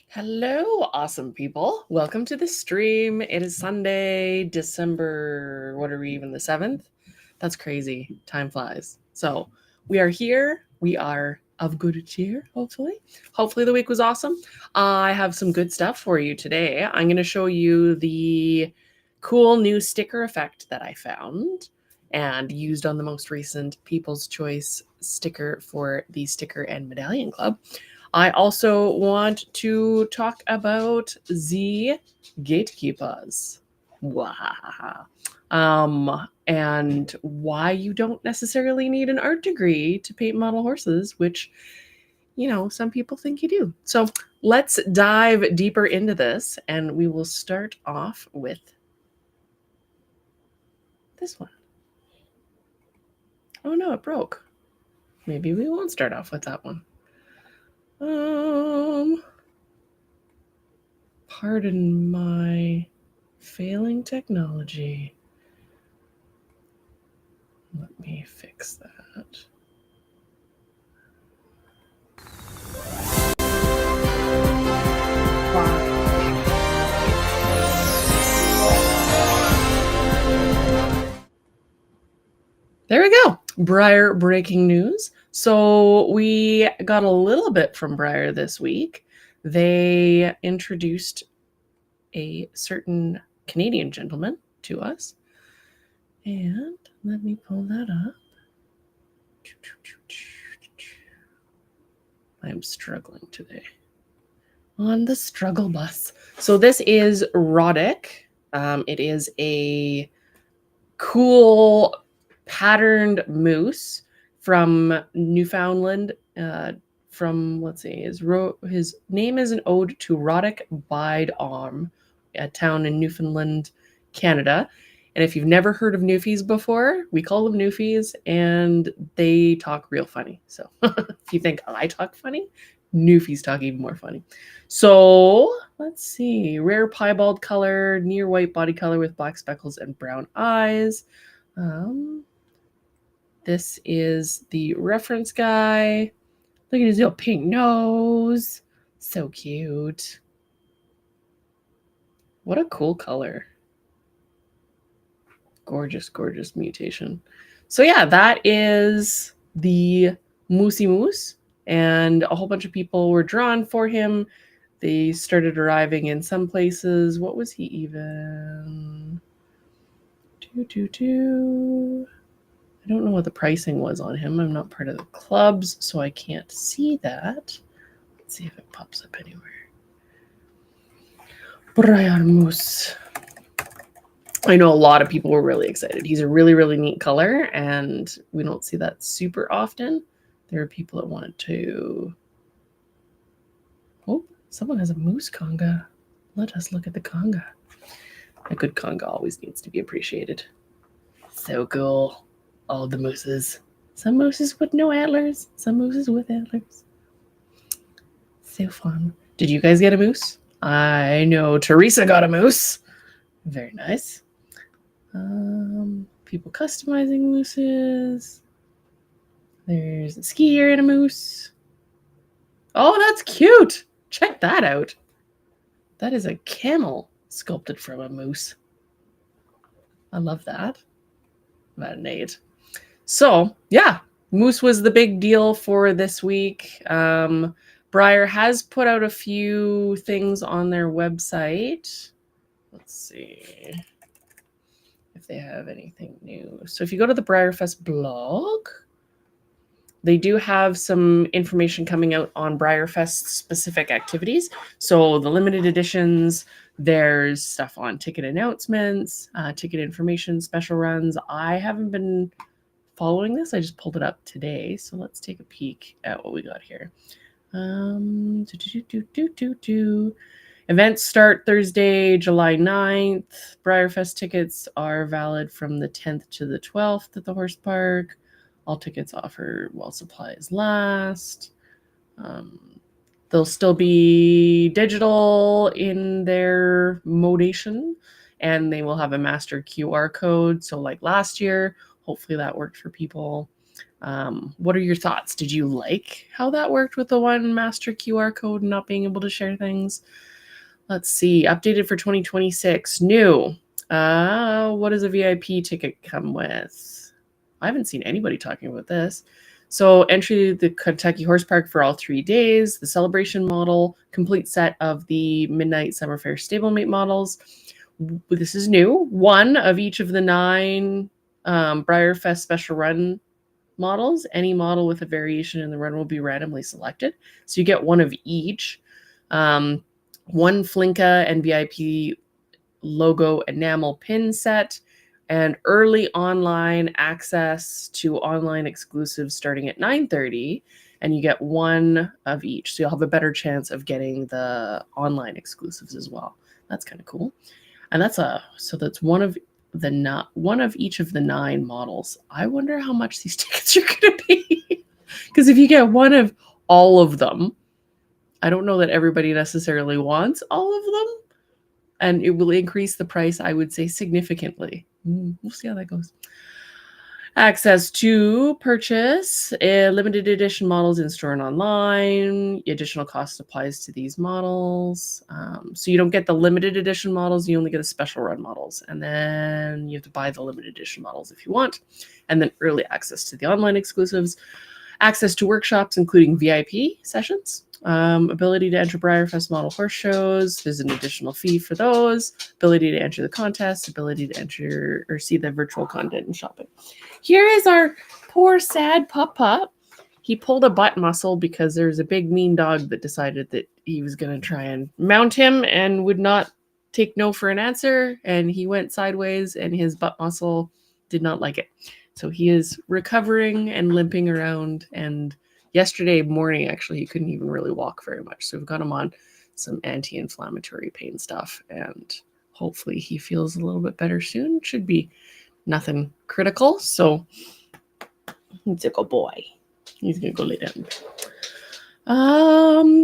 Hello, awesome people. Welcome to the stream. It is Sunday, December, what are we even, the 7th? That's crazy. Time flies. So we are here. We are of good cheer, hopefully. Hopefully the week was awesome. I have some good stuff for you today. I'm going to show you the cool new sticker effect that I found and used on the most recent People's Choice sticker for the Sticker and Medallion Club. I also want to talk about the gatekeepers. Wahaha. And why you don't necessarily need an art degree to paint model horses, which, you know, some people think you do. So let's dive deeper into this, and we will start off with this one. Oh no, it broke. Maybe we won't start off with that one. Pardon my failing technology. Let me fix that. There we go. Briar breaking news. So we got a little bit from Briar this week. They introduced a certain Canadian gentleman to us. And let me pull that up. I'm struggling today. On the struggle bus. So this is Roddick. It is a cool patterned moose from Newfoundland. From, let's see, his name is an ode to Roddick Bide Arm, a town in Newfoundland, Canada. And if you've never heard of Newfies before, we call them Newfies, and they talk real funny. So if you think I talk funny, Newfies talk even more funny. So let's see. Rare piebald color, near white body color with black speckles and brown eyes. This is the reference guy. Look at his little pink nose. So cute. What a cool color. Gorgeous, gorgeous mutation. So yeah, that is the Moosey Moose. And a whole bunch of people were drawn for him. They started arriving in some places. What was he even? I don't know what the pricing was on him. I'm not part of the clubs, so I can't see that. Let's see if it pops up anywhere. Briar Moose. I know a lot of people were really excited. He's a really, really neat color, and we don't see that super often. There are people that wanted to... Oh, someone has a moose conga. Let us look at the conga. A good conga always needs to be appreciated. So cool. All the mooses. Some mooses with no antlers. Some mooses with antlers. So fun. Did you guys get a moose? I know Teresa got a moose. Very nice. People customizing mooses. There's a skier and a moose. Oh, that's cute. Check that out. That is a camel sculpted from a moose. I love that. About an 8. So, yeah, moose was the big deal for this week. Briar has put out a few things on their website. Let's see if they have anything new. So if you go to the Briarfest blog, they do have some information coming out on Briarfest specific activities. So the limited editions, there's stuff on ticket announcements, ticket information, special runs. I haven't been following this. I just pulled it up today. So let's take a peek at what we got here. Events start Thursday, July 9th. Briarfest tickets are valid from the 10th to the 12th at the horse park. All tickets offered while supplies last. They'll still be digital in their modation, and they will have a master QR code. So like last year, hopefully that worked for people. What are your thoughts? Did you like how that worked with the one master QR code and not being able to share things? Let's see. Updated for 2026. New. What does a VIP ticket come with? I haven't seen anybody talking about this. So entry to the Kentucky Horse Park for all 3 days, the celebration model, complete set of the Midnight Summer Fair stablemate models. This is new. One of each of the 9 Briarfest special run models. Any model with a variation in the run will be randomly selected. So you get one of each. One Flinka and VIP logo enamel pin set, and early online access to online exclusives starting at 9:30, and you get one of each. So you'll have a better chance of getting the online exclusives as well. That's kind of cool. And that's one of each of the 9 models. I wonder how much these tickets are going to be. Because if you get one of all of them, I don't know that everybody necessarily wants all of them. And it will increase the price, I would say, significantly. We'll see how that goes. Access to purchase limited edition models in store and online. Additional cost applies to these models. So you don't get the limited edition models. You only get the special run models. And then you have to buy the limited edition models if you want. And then early access to the online exclusives. Access to workshops, including VIP sessions. Ability to enter Briarfest model horse shows. There's an additional fee for those. Ability to enter the contest. Ability to enter or see the virtual content and shopping. Here is our poor sad pup. He pulled a butt muscle because there's a big mean dog that decided that he was going to try and mount him and would not take no for an answer. And he went sideways and his butt muscle did not like it. So he is recovering and limping around. And yesterday morning, actually, he couldn't even really walk very much. So we've got him on some anti-inflammatory pain stuff. And hopefully he feels a little bit better soon. Should be nothing critical. So he's a good boy. He's going to go lay down.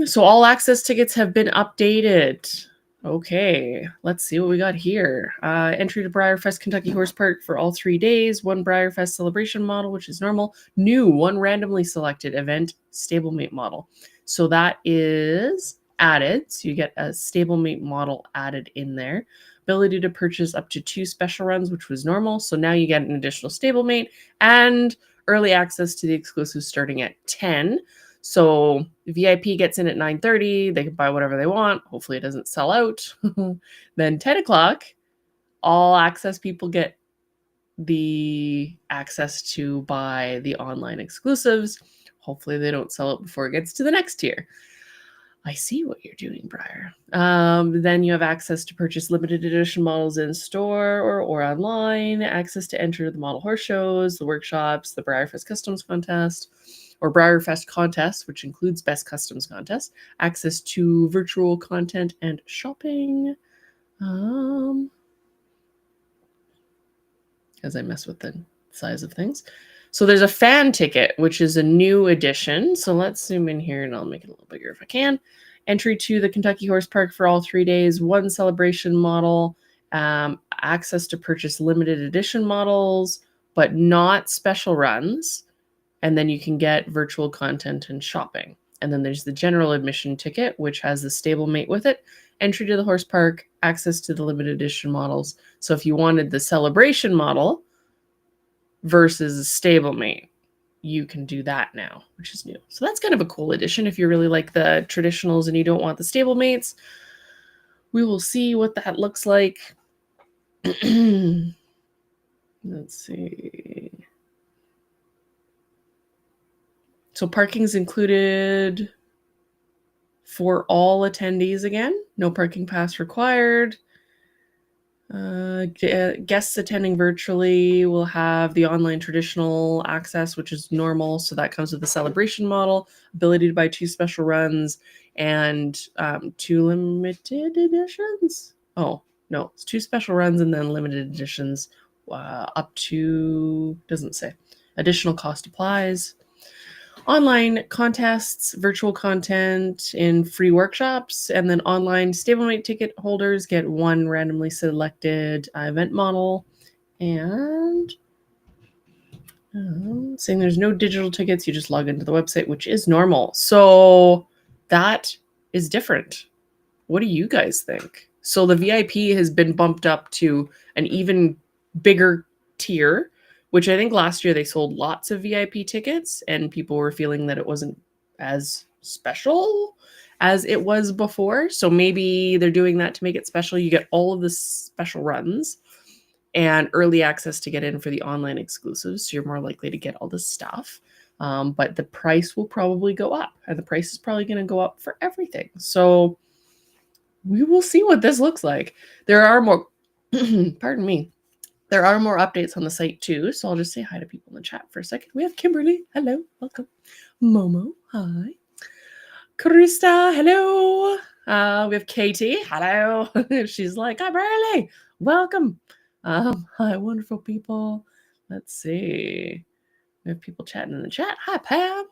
So all access tickets have been updated. Okay, let's see what we got here. Entry to Briarfest Kentucky Horse Park for all 3 days. One Briarfest celebration model, which is normal. New, one randomly selected event stablemate model. So that is added. So you get a stablemate model added in there. Ability to purchase up to 2 special runs, which was normal. So now you get an additional stablemate and early access to the exclusives starting at 10. So VIP gets in at 9:30. They can buy whatever they want. Hopefully it doesn't sell out. Then 10 o'clock, all access people get the access to buy the online exclusives. Hopefully they don't sell it before it gets to the next tier. I see what you're doing, Briar. Then you have access to purchase limited edition models in store or online, access to enter the model horse shows, the workshops, the Briarfest Customs Contest, or Briarfest Contest, which includes Best Customs Contest, access to virtual content and shopping. As I mess with the size of things. So there's a fan ticket, which is a new addition. So let's zoom in here and I'll make it a little bigger if I can. Entry to the Kentucky Horse Park for all 3 days, one celebration model, access to purchase limited edition models, but not special runs. And then you can get virtual content and shopping. And then there's the general admission ticket, which has the stablemate with it. Entry to the horse park, access to the limited edition models. So if you wanted the celebration model versus a stablemate, you can do that now, which is new. So that's kind of a cool addition if you really like the traditionals and you don't want the stablemates. We will see what that looks like. Let's see. So parking's included for all attendees again. No parking pass required. Guests attending virtually will have the online traditional access, which is normal. So that comes with the celebration model, ability to buy 2 special runs, and 2 limited editions. Oh, no, it's 2 special runs and then limited editions up to, doesn't say. Additional cost applies. Online contests, virtual content in free workshops, and then online stablemate ticket holders get 1 randomly selected event model. And Saying there's no digital tickets, you just log into the website, which is normal. So that is different. What do you guys think? So the VIP has been bumped up to an even bigger tier, which I think last year they sold lots of VIP tickets and people were feeling that it wasn't as special as it was before. So maybe they're doing that to make it special. You get all of the special runs and early access to get in for the online exclusives. So you're more likely to get all this stuff. But the price will probably go up, and the price is probably going to go up for everything. So we will see what this looks like. There are more, pardon me, there are more updates on the site too. So I'll just say hi to people in the chat for a second. We have Kimberly. Hello. Welcome. Momo. Hi. Krista. Hello. We have Katie. Hello. She's like, I'm early. Welcome. Hi, wonderful people. Let's see. We have people chatting in the chat. Hi, Pam.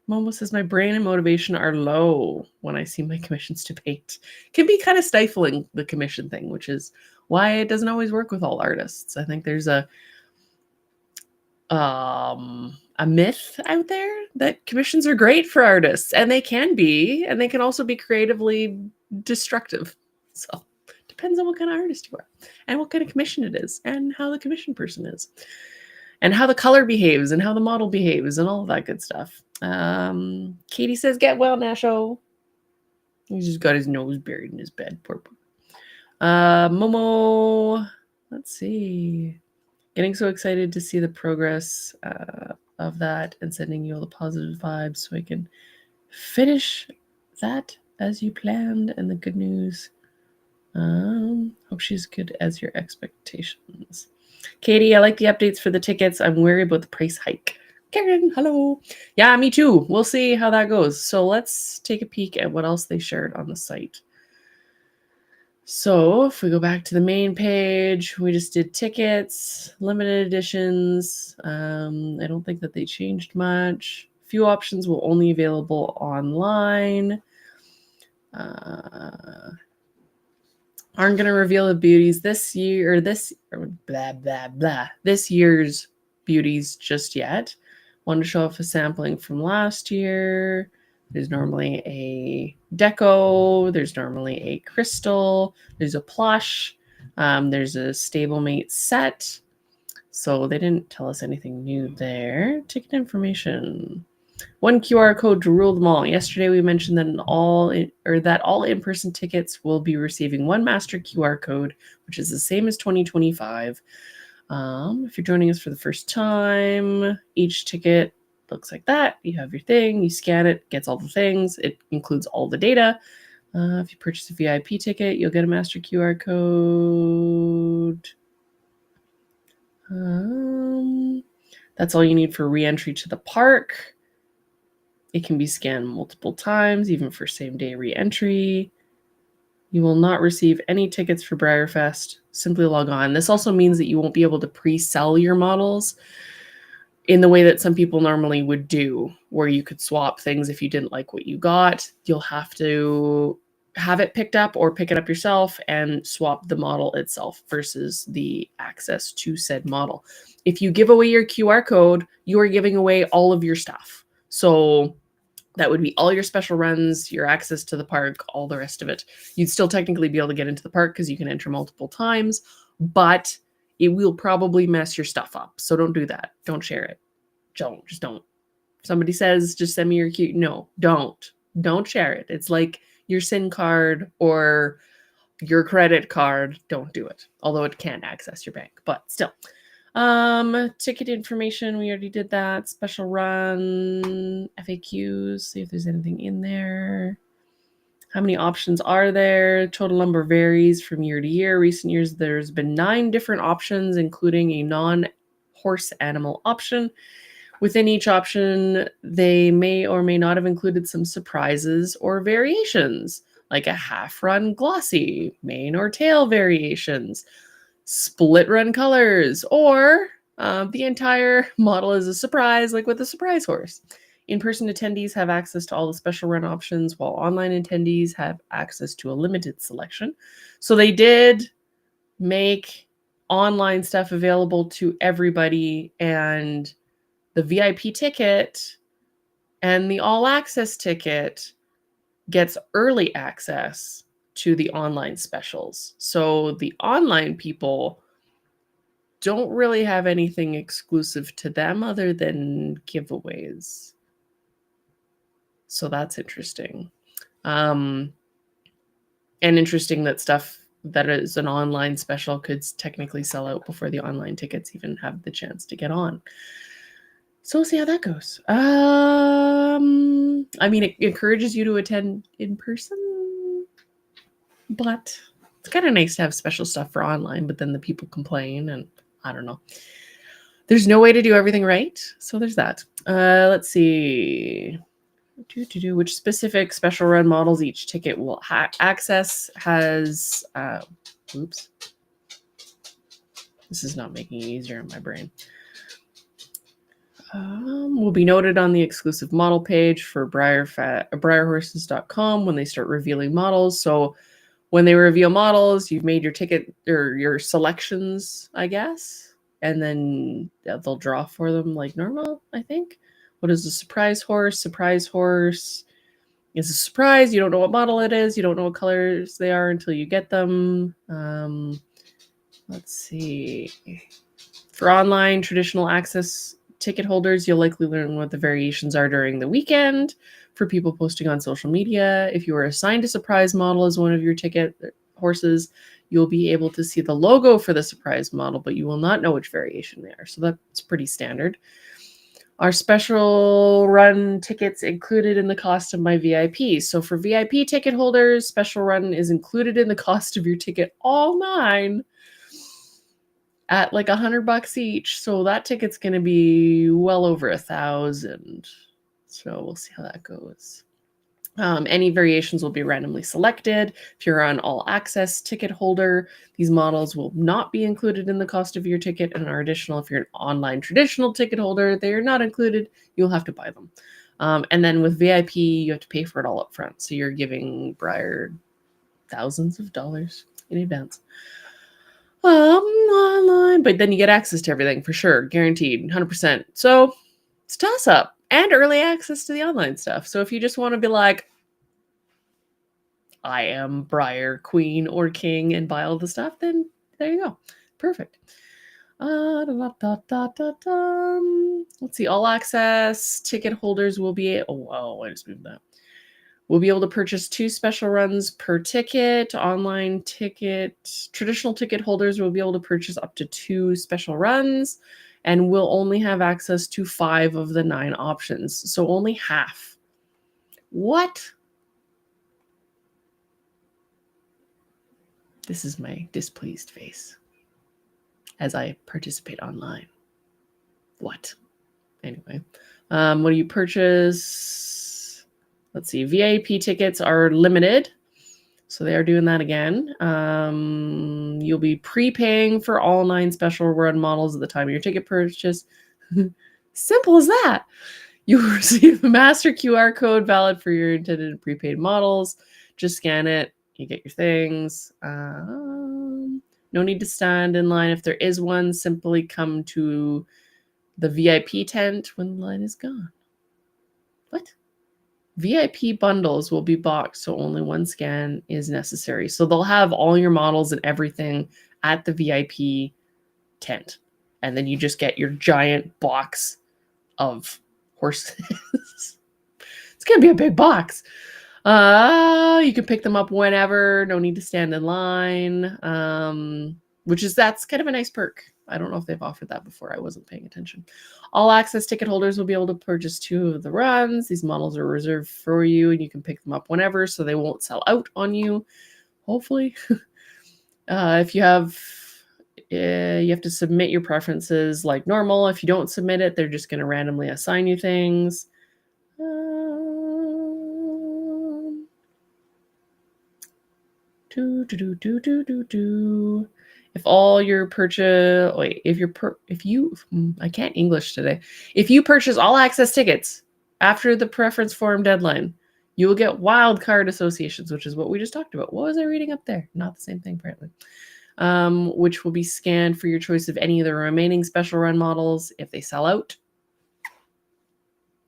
Momo says my brain and motivation are low when I see my commissions to paint. Can be kind of stifling, the commission thing, which is why it doesn't always work with all artists. I think there's a myth out there that commissions are great for artists, and they can be, and they can also be creatively destructive. So depends on what kind of artist you are and what kind of commission it is and how the commission person is and how the color behaves and how the model behaves and all of that good stuff. Katie says, get well, Nasho. He's just got his nose buried in his bed. Poor. Momo, let's see. Getting so excited to see the progress of that and sending you all the positive vibes so I can finish that as you planned. And the good news, hope she's good as your expectations. Katie, I like the updates for the tickets. I'm worried about the price hike. Karen, hello. Yeah, me too. We'll see how that goes. So let's take a peek at what else they shared on the site. So if we go back to the main page, we just did tickets, limited editions. I don't think that they changed much. Few options will only available online. Aren't going to reveal the beauties this year, this year's beauties just yet. Want to show off a sampling from last year. There's normally a deco. There's normally a crystal. There's a plush. There's a stablemate set. So they didn't tell us anything new there. Ticket information. One QR code to rule them all. Yesterday we mentioned that all in-person tickets will be receiving one master QR code, which is the same as 2025. If you're joining us for the first time, each ticket looks like that. You have your thing, you scan it, gets all the things. It includes all the data. If you purchase a VIP ticket, you'll get a master QR code. That's all you need for re-entry to the park. It can be scanned multiple times, even for same-day re-entry. You will not receive any tickets for Briarfest. Simply log on. This also means that you won't be able to pre-sell your models in the way that some people normally would do, where you could swap things if you didn't like what you got. You'll have to have it picked up or pick it up yourself and swap the model itself versus the access to said model. If you give away your QR code, you are giving away all of your stuff. So that would be all your special runs, your access to the park, all the rest of it. You'd still technically be able to get into the park because you can enter multiple times, but it will probably mess your stuff up. So don't do that. Don't share it. Just don't. If somebody says, just send me your cute. No, don't. Don't share it. It's like your SIM card or your credit card. Don't do it. Although it can access your bank, but still. Ticket information, we already did that. Special run, FAQs, see if there's anything in there. How many options are there? Total number varies from year to year. Recent years, there's been 9 different options, including a non-horse animal option. Within each option, they may or may not have included some surprises or variations, like a half-run glossy, mane or tail variations, split run colors, or the entire model is a surprise, like with a surprise horse. In-person attendees have access to all the special run options, while online attendees have access to a limited selection. So they did make online stuff available to everybody, and the VIP ticket and the all access ticket gets early access to the online specials. So the online people don't really have anything exclusive to them other than giveaways. So that's interesting. And interesting that stuff that is an online special could technically sell out before the online tickets even have the chance to get on. So we'll see how that goes. I mean, it encourages you to attend in person, but it's kind of nice to have special stuff for online, but then the people complain, and I don't know. There's no way to do everything right, so there's that. Let's see. Which specific special run models each ticket will access has... oops. This is not making it easier in my brain. Will be noted on the exclusive model page for brierhorses.com when they start revealing models. So when they reveal models, you've made your ticket or your selections, I guess, and then they'll draw for them like normal, I think. What is a surprise horse? Surprise horse is a surprise. You don't know what model it is. You don't know what colors they are until you get them. Let's see. For online traditional access ticket holders, you'll likely learn what the variations are during the weekend. For people posting on social media, if you are assigned a surprise model as one of your ticket horses, you'll be able to see the logo for the surprise model, but you will not know which variation they are. So that's pretty standard. Our special run tickets included in the cost of my VIP. So for VIP ticket holders, special run is included in the cost of your ticket, all 9, at like $100 each. So that ticket's going to be well over $1,000. So we'll see how that goes. Any variations will be randomly selected. If you're an all access ticket holder, these models will not be included in the cost of your ticket and are additional. If you're an online traditional ticket holder, they are not included. You'll have to buy them. And then with VIP, you have to pay for it all up front. So you're giving Briar thousands of dollars in advance. Online, but then you get access to everything for sure, guaranteed, 100%. So it's a toss up. And early access to the online stuff. So if you just want to be like, I am Briar Queen or King and buy all the stuff, then there you go. Perfect. Let's see. All access ticket holders will be... I just moved that. We'll be able to purchase 2 special runs per ticket. Online ticket... Traditional ticket holders will be able to purchase up to 2 special runs. And we'll only have access to 5 of the 9 options. So only half. What? This is my displeased face as I participate online. What? Anyway, what do you purchase? Let's see. VIP tickets are limited. So they are doing that again. You'll be prepaying for all 9 special run models at the time of your ticket purchase. Simple as that. You will receive a master QR code valid for your intended prepaid models. Just scan it. You get your things. No need to stand in line. If there is one, simply come to the VIP tent when the line is gone. What? VIP bundles will be boxed, so only 1 scan is necessary. So they'll have all your models and everything at the VIP tent. And then you just get your giant box of horses. It's going to be a big box. You can pick them up whenever. No need to stand in line. That's kind of a nice perk. I don't know if they've offered that before. I wasn't paying attention. All access ticket holders will be able to purchase 2 of the runs. These models are reserved for you, and you can pick them up whenever, so they won't sell out on you. Hopefully. If you have to submit your preferences like normal. If you don't submit it, they're just going to randomly assign you things. If all your purchase, I can't English today. If you purchase all access tickets after the preference form deadline, you will get wild card associations, which is what we just talked about. What was I reading up there? Not the same thing, apparently. which will be scanned for your choice of any of the remaining special run models. If they sell out,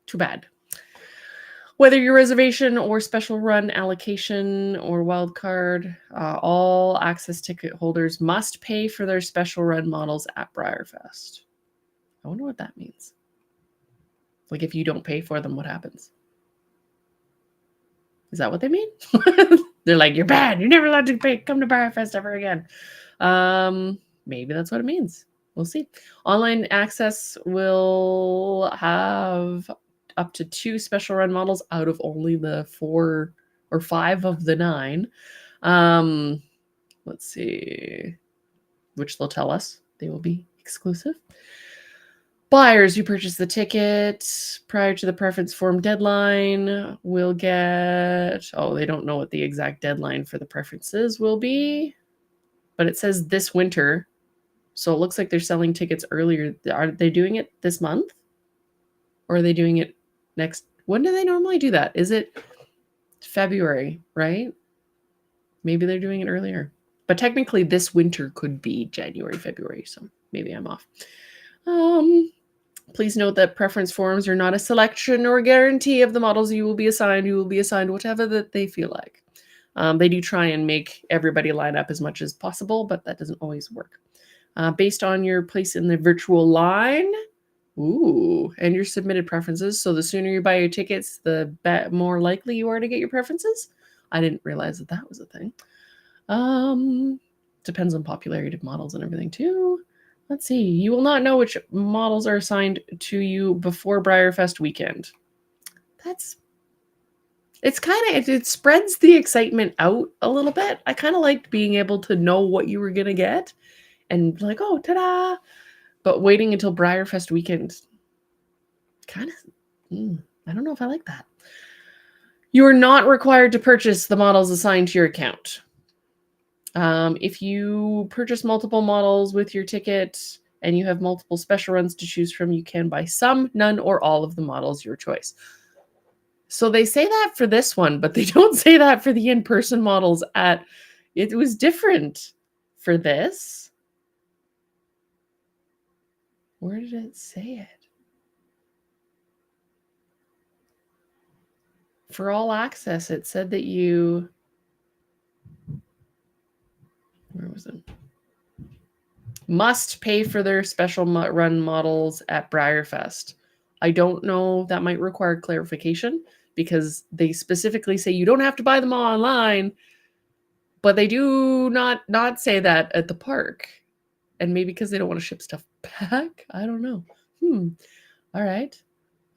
too bad. Whether your reservation or special run allocation or wild card, all access ticket holders must pay for their special run models at Breyerfest. I wonder what that means. Like, if you don't pay for them, what happens? Is that what they mean? They're like, you're bad. You're never allowed to come to Breyerfest ever again. Maybe that's what it means. We'll see. Online access will have up to 2 special run models out of only the 4 or 5 of the 9. Let's see, which they'll tell us. They will be exclusive. Buyers who purchase the ticket prior to the preference form deadline will get, they don't know what the exact deadline for the preferences will be, but it says this winter. So it looks like they're selling tickets earlier. Are they doing it this month? Or are they doing it next? When do they normally do that? Is it February, right? Maybe they're doing it earlier. But technically this winter could be January, February. So maybe I'm off. Please note that preference forms are not a selection or guarantee of the models you will be assigned. You will be assigned whatever that they feel like. They do try and make everybody line up as much as possible, but that doesn't always work. Based on your place in the virtual line, and your submitted preferences. So the sooner you buy your tickets, the more likely you are to get your preferences. I didn't realize that that was a thing. Depends on popularity of models and everything too. Let's see. You will not know which models are assigned to you before Breyerfest weekend. It spreads the excitement out a little bit. I kind of liked being able to know what you were going to get and like, oh, ta-da. But waiting until Breyerfest weekend, kind of, I don't know if I like that. You are not required to purchase the models assigned to your account. If you purchase multiple models with your ticket and you have multiple special runs to choose from, you can buy some, none, or all of the models your choice. So they say that for this one, but they don't say that for the in-person models it was different for this. Where did it say it? For all access, it said that you... Where was it? Must pay for their special run models at Breyerfest. I don't know. That might require clarification because they specifically say you don't have to buy them all online, but they do not say that at the park. And maybe because they don't want to ship stuff back. I don't know. All right.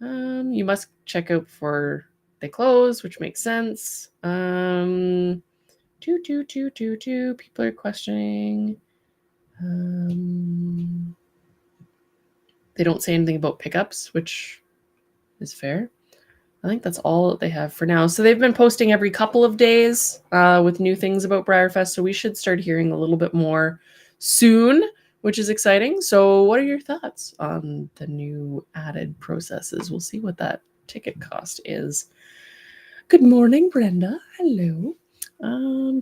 You must check out before they close, which makes sense. People are questioning. They don't say anything about pickups, which is fair. I think that's all that they have for now. So they've been posting every couple of days with new things about Breyerfest. So we should start hearing a little bit more soon, which is exciting. So what are your thoughts on the new added processes? We'll see what that ticket cost is. Good morning, Brenda. Hello.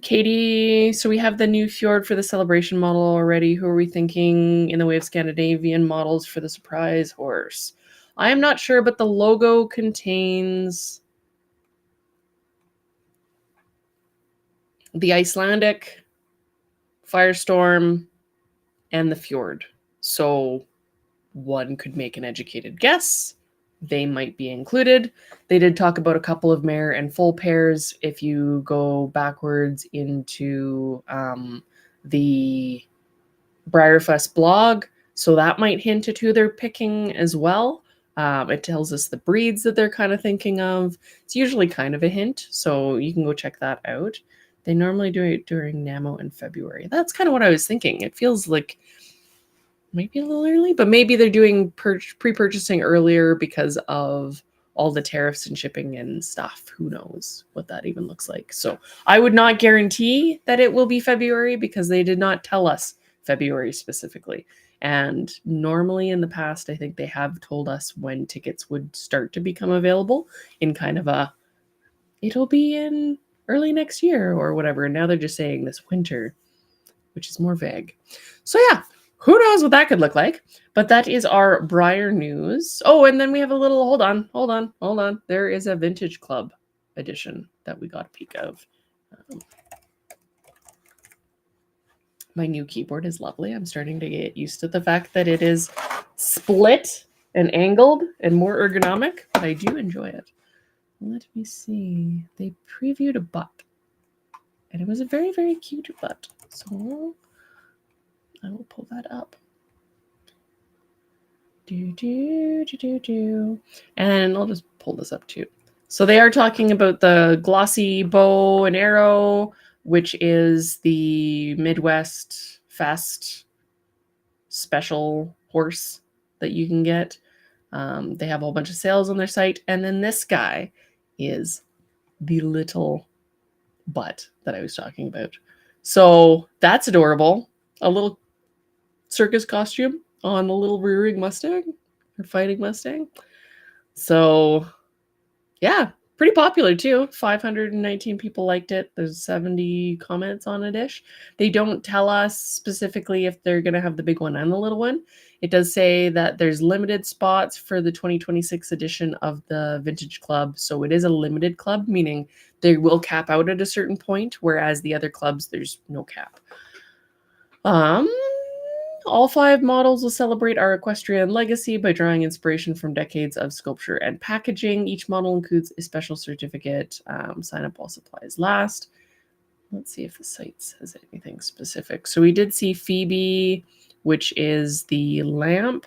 Katie, so we have the new Fjord for the celebration model already. Who are we thinking in the way of Scandinavian models for the surprise horse? I am not sure, but the logo contains the Icelandic, Firestorm, and the Fjord. So one could make an educated guess. They might be included. They did talk about a couple of mare and foal pairs. If you go backwards into the Breyerfest blog, so that might hint at who they're picking as well. It tells us the breeds that they're kind of thinking of. It's usually kind of a hint, so you can go check that out. They normally do it during NAMO in February. That's kind of what I was thinking. It feels like maybe a little early, but maybe they're doing pre-purchasing earlier because of all the tariffs and shipping and stuff. Who knows what that even looks like. So I would not guarantee that it will be February because they did not tell us February specifically. And normally in the past, I think they have told us when tickets would start to become available in kind of it'll be in early next year or whatever. And now they're just saying this winter. which is more vague. So yeah, who knows what that could look like? But that is our Briar news. Oh, and then we have a little, hold on. There is a Vintage Club edition that we got a peek of. My new keyboard is lovely. I'm starting to get used to the fact that it is split and angled and more ergonomic, but I do enjoy it. Let me see. They previewed a butt, and it was a very, very cute butt. So I will pull that up. And I'll just pull this up too. So they are talking about the glossy bow and arrow, which is the Midwest Fest special horse that you can get. They have a whole bunch of sales on their site. And then this guy is the little butt that I was talking about. So that's adorable. A little circus costume on a little rearing Mustang or fighting Mustang. So yeah, pretty popular too. 519 people liked it. There's 70 comments on it-ish. They don't tell us specifically if they're going to have the big one and the little one. It does say that there's limited spots for the 2026 edition of the Vintage Club. So it is a limited club, meaning they will cap out at a certain point, whereas the other clubs, there's no cap. All 5 models will celebrate our equestrian legacy by drawing inspiration from decades of sculpture and packaging. Each model includes a special certificate. Sign up while supplies last. Let's see if the site says anything specific. So we did see Phoebe, which is the lamp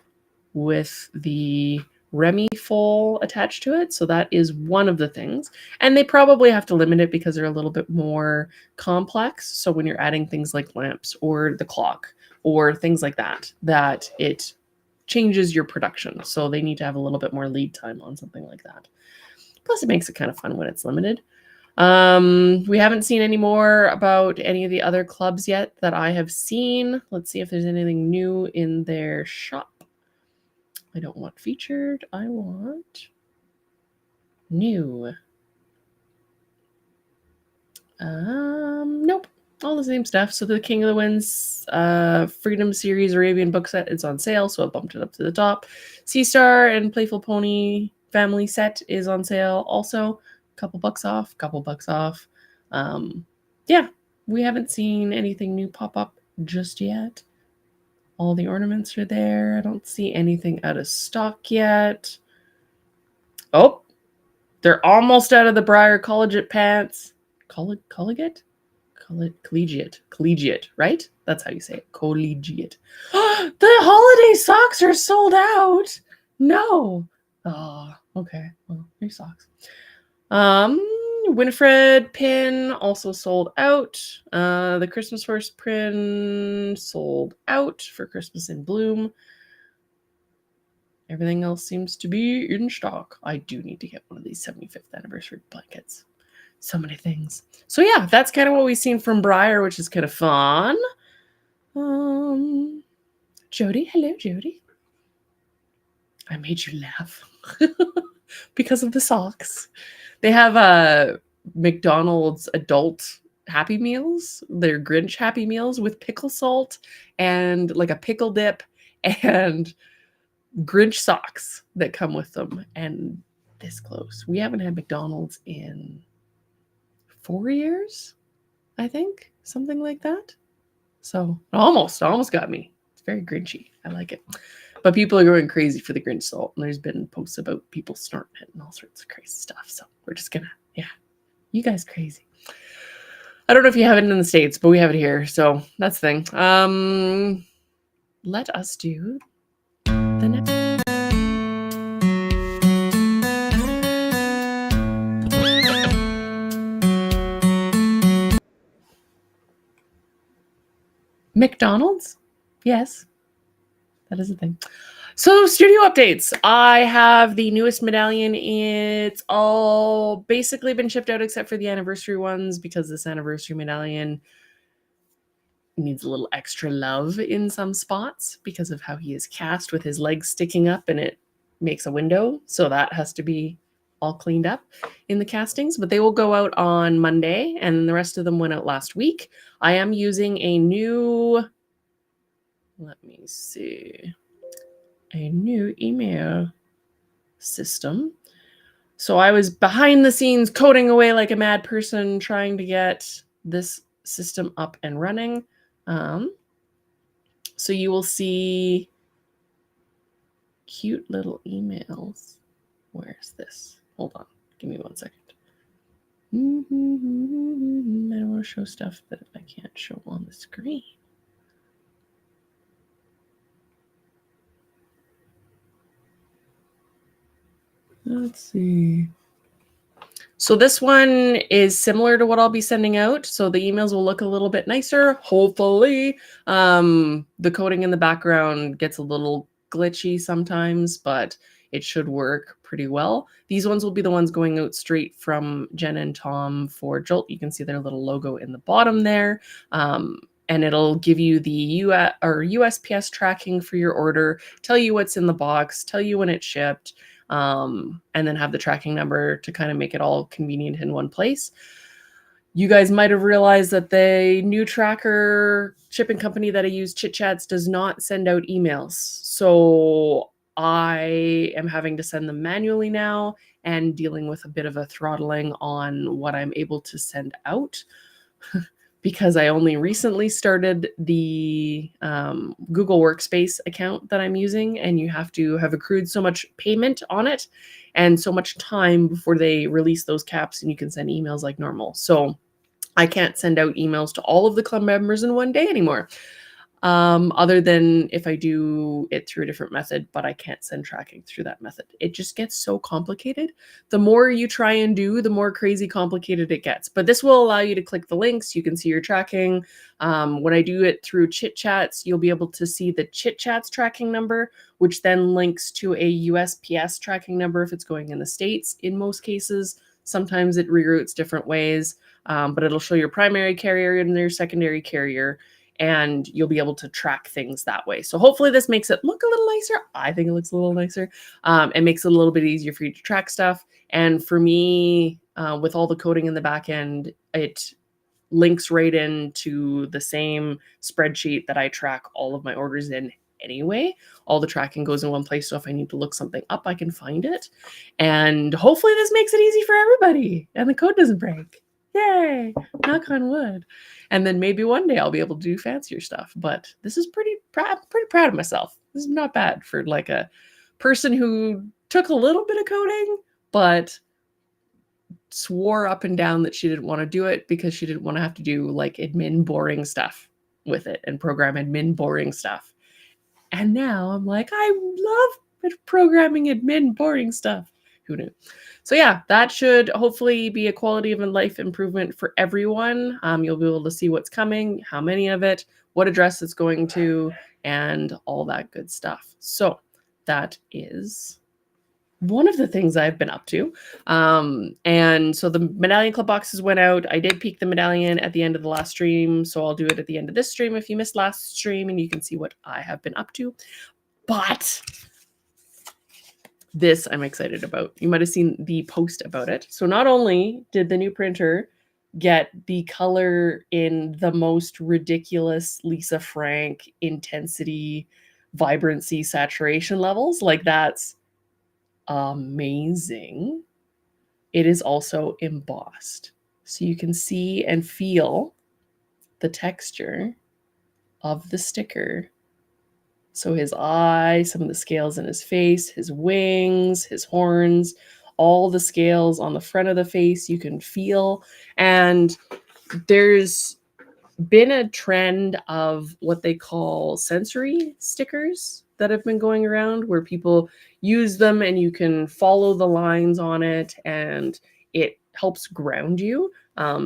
with the Remy foal attached to it. So that is one of the things. And they probably have to limit it because they're a little bit more complex. So when you're adding things like lamps or the clock, or things like that, that it changes your production. So they need to have a little bit more lead time on something like that. Plus, it makes it kind of fun when it's limited. We haven't seen any more about any of the other clubs yet that I have seen. Let's see if there's anything new in their shop. I don't want featured. I want new. Nope. All the same stuff. So the King of the Winds Freedom Series Arabian book set is on sale, so I bumped it up to the top. Sea Star and Playful Pony family set is on sale also. Couple bucks off. Yeah, we haven't seen anything new pop up just yet. All the ornaments are there. I don't see anything out of stock yet. Oh, they're almost out of the Briar Collegiate pants. Collegiate, right? That's how you say it. Collegiate. The holiday socks are sold out. No. Oh, okay. Well, your socks. Winifred pin also sold out. The Christmas horse pin sold out for Christmas in Bloom. Everything else seems to be in stock. I do need to get one of these 75th anniversary blankets. So many things. So yeah, that's kind of what we've seen from Briar, which is kind of fun. Jody, hello, Jody. I made you laugh because of the socks. They have McDonald's adult Happy Meals. They're Grinch Happy Meals with pickle salt and like a pickle dip and Grinch socks that come with them. And this close. We haven't had McDonald's in 4 years, I think, something like that. So almost got me. It's very Grinchy. I like it. But people are going crazy for the Grinch salt, and there's been posts about people snorting it and all sorts of crazy stuff. So we're just gonna, you guys crazy. I don't know if you have it in the States, but we have it here. So that's the thing. Let us do the next. McDonald's? Yes, that is a thing. So studio updates. I have the newest medallion. It's all basically been shipped out except for the anniversary ones because this anniversary medallion needs a little extra love in some spots because of how he is cast with his legs sticking up and it makes a window. So that has to be all cleaned up in the castings, but they will go out on Monday, and the rest of them went out last week. I am using a new, let me see, a new email system. So I was behind the scenes coding away like a mad person trying to get this system up and running. So you will see cute little emails. Where's this? Hold on. Give me 1 second. I don't want to show stuff that I can't show on the screen. Let's see. So this one is similar to what I'll be sending out. So the emails will look a little bit nicer, hopefully. The coding in the background gets a little glitchy sometimes, but it should work pretty well. These ones will be the ones going out straight from Jen and Tom for Jolt. You can see their little logo in the bottom there. And it'll give you the USPS tracking for your order, tell you what's in the box, tell you when it's shipped, and then have the tracking number to kind of make it all convenient in one place. You guys might have realized that the new tracker shipping company that I use, Chit Chats, does not send out emails. So I am having to send them manually now and dealing with a bit of a throttling on what I'm able to send out. Because I only recently started the Google Workspace account that I'm using, and you have to have accrued so much payment on it and so much time before they release those caps and you can send emails like normal. So I can't send out emails to all of the club members in one day anymore. Other than if I do it through a different method, but I can't send tracking through that method. It just gets so complicated. The more you try and do, the more crazy complicated it gets. But this will allow you to click the links. You can see your tracking. When I do it through Chit Chats, you'll be able to see the Chit Chats tracking number, which then links to a USPS tracking number if it's going in the States in most cases. Sometimes it reroutes different ways, but it'll show your primary carrier and your secondary carrier, and you'll be able to track things that way. So hopefully this makes it look a little nicer. I think it looks a little nicer. It makes it a little bit easier for you to track stuff. And for me, with all the coding in the back end, it links right into the same spreadsheet that I track all of my orders in anyway. All the tracking goes in one place. So if I need to look something up, I can find it. And hopefully this makes it easy for everybody and the code doesn't break. Yay, knock on wood. And then maybe one day I'll be able to do fancier stuff. But this is pretty proud of myself. This is not bad for like a person who took a little bit of coding, but swore up and down that she didn't want to do it because she didn't want to have to do like admin boring stuff with it and program admin boring stuff. And now I'm like, I love programming admin boring stuff. Who knew? So yeah, that should hopefully be a quality of life improvement for everyone. You'll be able to see what's coming, how many of it, what address it's going to, and all that good stuff. So that is one of the things I've been up to. And so the Medallion Club boxes went out. I did peek the medallion at the end of the last stream, so I'll do it at the end of this stream if you missed last stream, and you can see what I have been up to. But this I'm excited about. You might have seen the post about it. So not only did the new printer get the color in the most ridiculous Lisa Frank intensity, vibrancy, saturation levels, like that's amazing. It is also embossed. So you can see and feel the texture of the sticker. So his eye, some of the scales in his face, his wings, his horns, all the scales on the front of the face you can feel. And there's been a trend of what they call sensory stickers that have been going around where people use them and you can follow the lines on it and it helps ground you.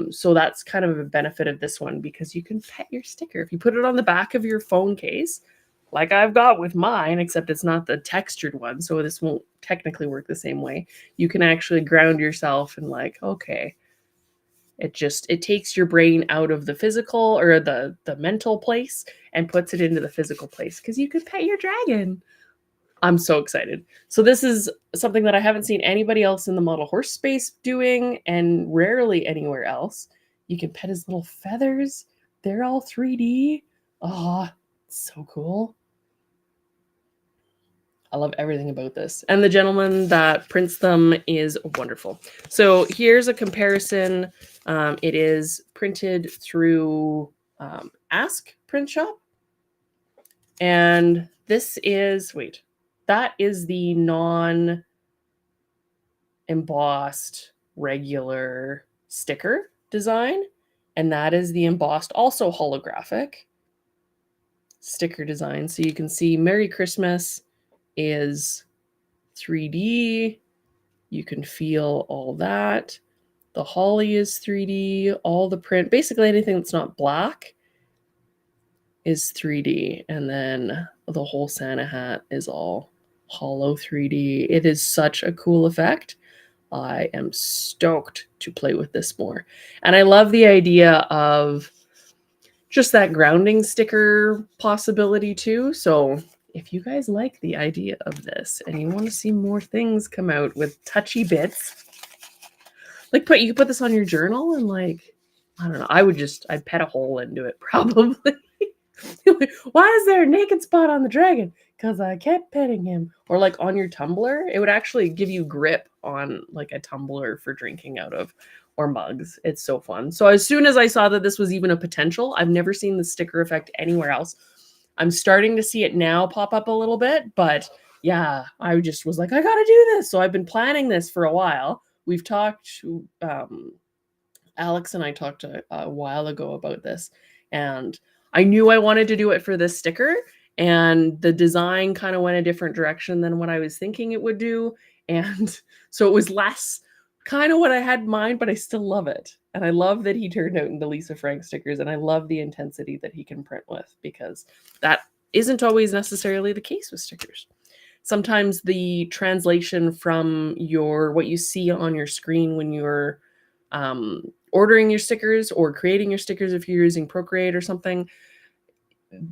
So that's kind of a benefit of this one because you can pet your sticker. If you put it on the back of your phone case, like I've got with mine, except it's not the textured one, so this won't technically work the same way. You can actually ground yourself and like, okay, it takes your brain out of the physical or the mental place and puts it into the physical place because you could pet your dragon. I'm so excited. So this is something that I haven't seen anybody else in the model horse space doing, and rarely anywhere else. You can pet his little feathers. They're all 3D. Oh, so cool. I love everything about this. And the gentleman that prints them is wonderful. So here's a comparison. It is printed through Ask Print Shop. And this is, wait, that is the non-embossed regular sticker design. And that is the embossed, also holographic sticker design. So you can see Merry Christmas is 3D. You can feel all that. The holly is 3D. All the print, basically anything that's not black is 3D. And then the whole Santa hat is all hollow 3D. It is such a cool effect. I am stoked to play with this more. And I love the idea of just that grounding sticker possibility too. So if you guys like the idea of this and you want to see more things come out with touchy bits, like you could put this on your journal and like, I don't know, I'd pet a hole into it probably. Why is there a naked spot on the dragon? Because I kept petting him. Or like on your tumbler, it would actually give you grip on like a tumbler for drinking out of, or mugs. It's so fun. So as soon as I saw that this was even a potential, I've never seen the sticker effect anywhere else. I'm starting to see it now pop up a little bit, but yeah, I just was like, I gotta do this. So I've been planning this for a while. We've talked, Alex and I talked a while ago about this, and I knew I wanted to do it for this sticker, and the design kind of went a different direction than what I was thinking it would do. And so it was less kind of what I had in mind, but I still love it. And I love that he turned out into Lisa Frank stickers, and I love the intensity that he can print with, because that isn't always necessarily the case with stickers. Sometimes the translation from what you see on your screen when you're ordering your stickers or creating your stickers, if you're using Procreate or something,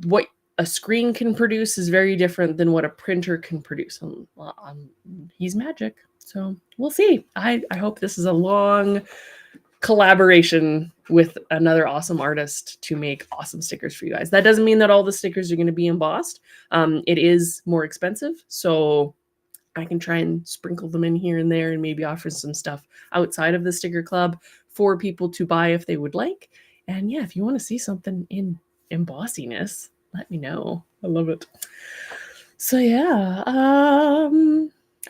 what a screen can produce is very different than what a printer can produce. He's magic. So we'll see. I hope this is a long collaboration with another awesome artist to make awesome stickers for you guys. That doesn't mean that all the stickers are going to be embossed. It is more expensive, so I can try and sprinkle them in here and there and maybe offer some stuff outside of the sticker club for people to buy if they would like. And yeah, if you want to see something in embossiness, let me know. I love it. So yeah,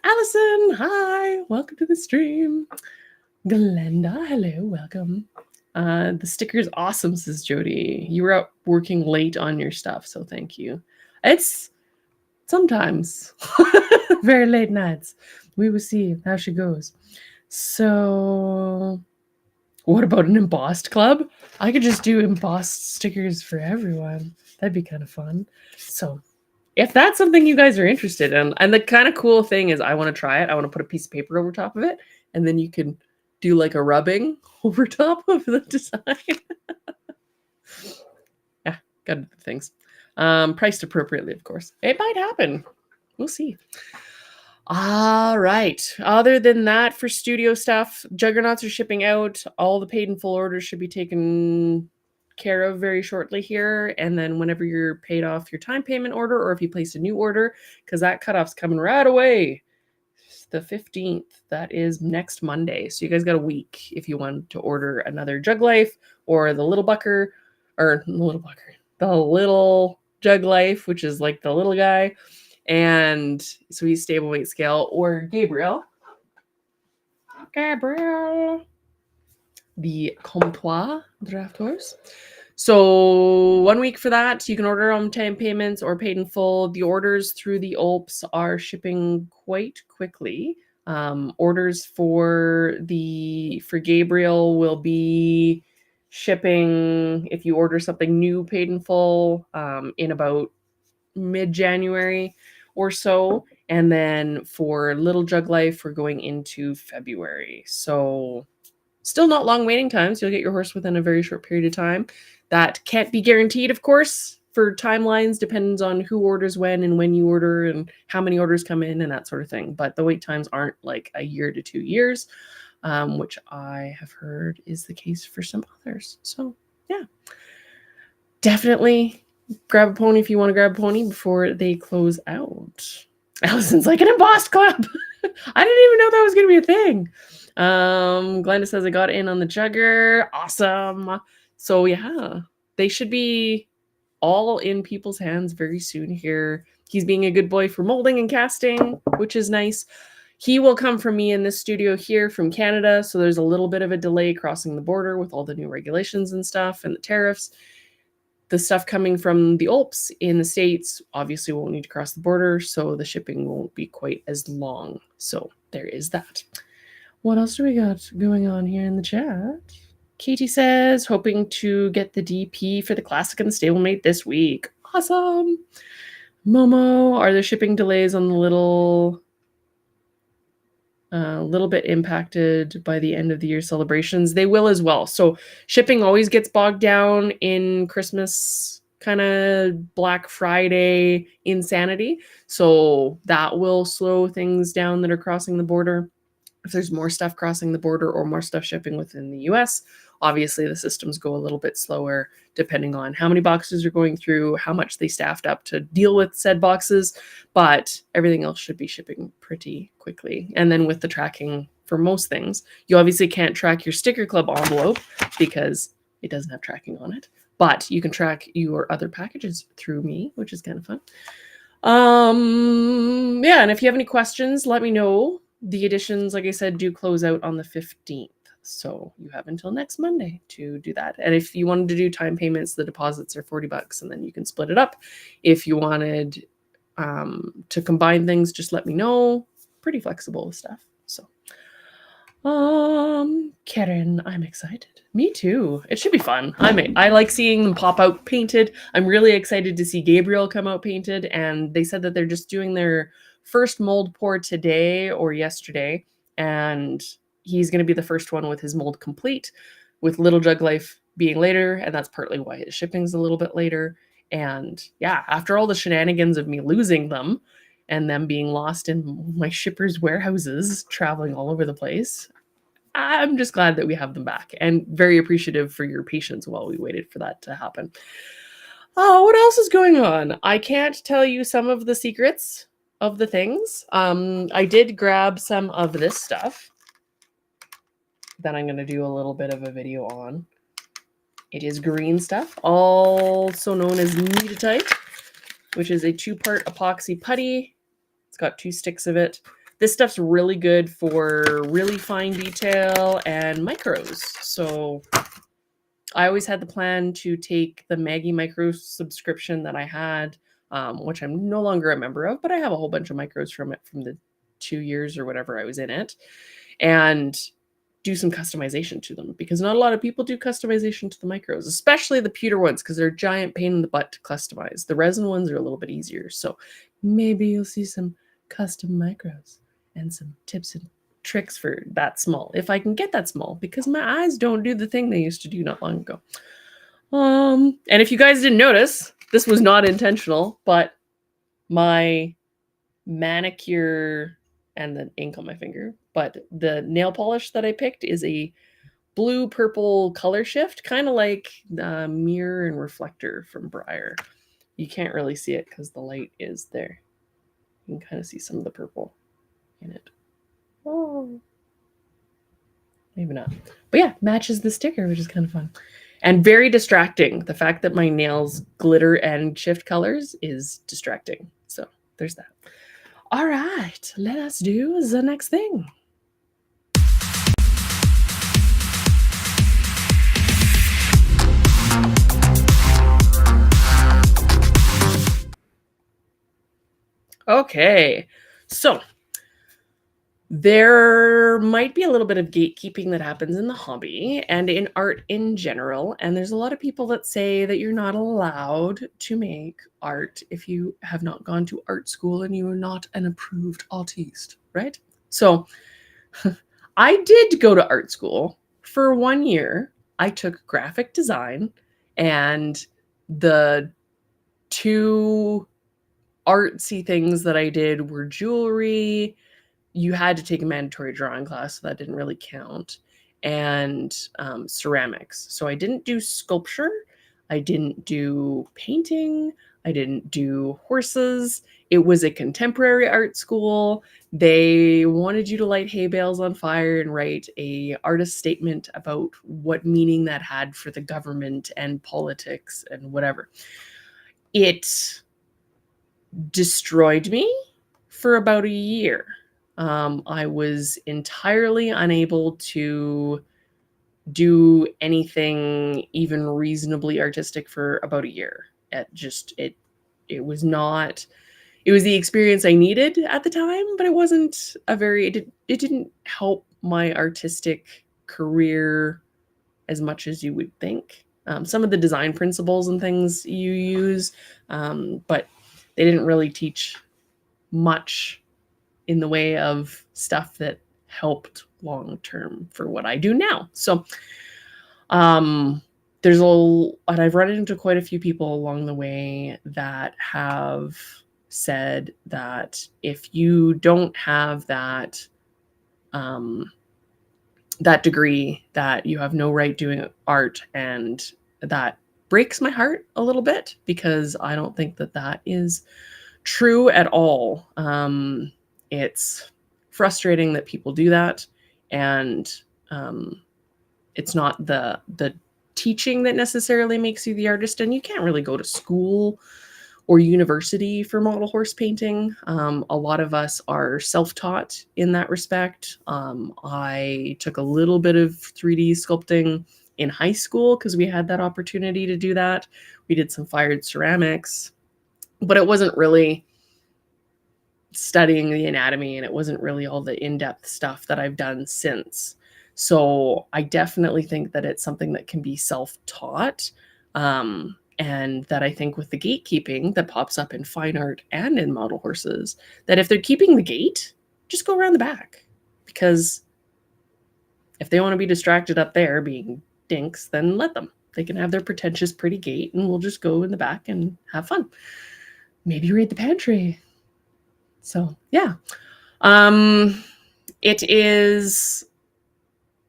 Allison, hi, welcome to the stream. Glenda, hello, welcome. The sticker's awesome, says Jody. You were out working late on your stuff, so thank you. It's sometimes very late nights. We will see how she goes. So what about an embossed club? I could just do embossed stickers for everyone. That'd be kind of fun. So if that's something you guys are interested in, and the kind of cool thing is I want to try it. I want to put a piece of paper over top of it, and then you can do like a rubbing over top of the design. Yeah, gotta do the things. Priced appropriately, of course. It might happen. We'll see. All right. Other than that, for studio stuff, Juggernauts are shipping out. All the paid in full orders should be taken care of very shortly here. And then whenever you're paid off your time payment order, or if you place a new order, because that cutoff's coming right away, the 15th. That is next Monday. So you guys got a week if you want to order another Jug Life or the Little Bucker, or the Little Jug Life, which is like the little guy. And so he's stable weight scale, or Gabriel, the Comptoir draft horse. So 1 week for that. You can order on time payments or paid in full. The orders through the Alps are shipping quite quickly. Orders for Gabriel will be shipping, if you order something new paid in full, in about mid-January or so. And then for Little Jug Life, we're going into February. So still not long waiting times. You'll get your horse within a very short period of time. That can't be guaranteed, of course. for timelines depends on who orders when and when you order and how many orders come in and that sort of thing. But the wait times aren't like a year to 2 years, which I have heard is the case for some others. So yeah, definitely grab a pony if you want to grab a pony before they close out. Allison's like an embossed club. I didn't even know that was going to be a thing. Glenda says I got in on the jugger. Awesome. So yeah, they should be all in people's hands very soon here. He's being a good boy for molding and casting, which is nice. He will come from me in this studio here from Canada, so there's a little bit of a delay crossing the border with all the new regulations and stuff and the tariffs. The stuff coming from the Alps in the States obviously won't need to cross the border, so the shipping won't be quite as long. So there is that. What else do we got going on here in the chat? Katie says, hoping to get the DP for the Classic and the Stablemate this week. Awesome. Momo, are there shipping delays on the little bit impacted by the end of the year celebrations? They will as well. So shipping always gets bogged down in Christmas, kind of Black Friday insanity. So that will slow things down that are crossing the border. If there's more stuff crossing the border or more stuff shipping within the US, obviously the systems go a little bit slower depending on how many boxes are going through, how much they staffed up to deal with said boxes, but everything else should be shipping pretty quickly. And then with the tracking for most things, you obviously can't track your Sticker Club envelope because it doesn't have tracking on it, but you can track your other packages through me, which is kind of fun. Yeah, and if you have any questions, let me know. The editions, like I said, do close out on the 15th. So you have until next Monday to do that. And if you wanted to do time payments, the deposits are $40 and then you can split it up. If you wanted to combine things, just let me know. Pretty flexible with stuff. So Karen, I'm excited. Me too. It should be fun. I like seeing them pop out painted. I'm really excited to see Gabriel come out painted, and they said that they're just doing their first mold pour today or yesterday, and he's going to be the first one with his mold complete, with Little Jug Life being later, and that's partly why his shipping's a little bit later. And yeah, after all the shenanigans of me losing them and them being lost in my shippers' warehouses, traveling all over the place, I'm just glad that we have them back, and very appreciative for your patience while we waited for that to happen. Oh, what else is going on? I can't tell you some of the secrets of the things. I did grab some of this stuff that I'm going to do a little bit of a video on. It is green stuff, also known as Metatite, which is a 2-part epoxy putty. It's got 2 sticks of it. This stuff's really good for really fine detail and micros. So I always had the plan to take the Maggie Micro subscription that I had, which I'm no longer a member of, but I have a whole bunch of micros from it from the 2 years or whatever I was in it, and do some customization to them, because not a lot of people do customization to the micros, especially the pewter ones, because they're a giant pain in the butt to customize. The resin ones are a little bit easier. So maybe you'll see some custom micros and some tips and tricks for that small, if I can get that small, because my eyes don't do the thing they used to do not long ago. And if you guys didn't notice, this was not intentional, but my manicure and the ink on my finger, but the nail polish that I picked is a blue purple color shift, kind of like the mirror and reflector from Briar. You can't really see it because the light is there. You can kind of see some of the purple in it. Oh, maybe not. But yeah, matches the sticker, which is kind of fun. And very distracting. The fact that my nails glitter and shift colors is distracting. So there's that. All right, let us do the next thing. Okay, so there might be a little bit of gatekeeping that happens in the hobby and in art in general. And there's a lot of people that say that you're not allowed to make art if you have not gone to art school and you are not an approved artiste, right? So I did go to art school for 1 year. I took graphic design, and the two artsy things that I did were jewelry. You had to take a mandatory drawing class, so that didn't really count, and ceramics. So I didn't do sculpture. I didn't do painting. I didn't do horses. It was a contemporary art school. They wanted you to light hay bales on fire and write a artist statement about what meaning that had for the government and politics and whatever. It destroyed me for about a year. I was entirely unable to do anything even reasonably artistic for about a year. It was not, it was the experience I needed at the time, but it wasn't a very, it didn't help my artistic career as much as you would think. Some of the design principles and things you use, but they didn't really teach much in the way of stuff that helped long term for what I do now. So and I've run into quite a few people along the way that have said that if you don't have that that degree, that you have no right doing art, and that breaks my heart a little bit, because I don't think that that is true at all. It's frustrating that people do that, and it's not the teaching that necessarily makes you the artist, and you can't really go to school or university for model horse painting. A lot of us are self-taught in that respect. I took a little bit of 3D sculpting in high school because we had that opportunity to do that. We did some fired ceramics, but it wasn't really studying the anatomy, and it wasn't really all the in-depth stuff that I've done since. So I definitely think that it's something that can be self-taught. And that I think with the gatekeeping that pops up in fine art and in model horses, that if they're keeping the gate, just go around the back. Because if they want to be distracted up there being dinks, then let them. They can have their pretentious pretty gate, and we'll just go in the back and have fun. Maybe raid the pantry. So yeah. It is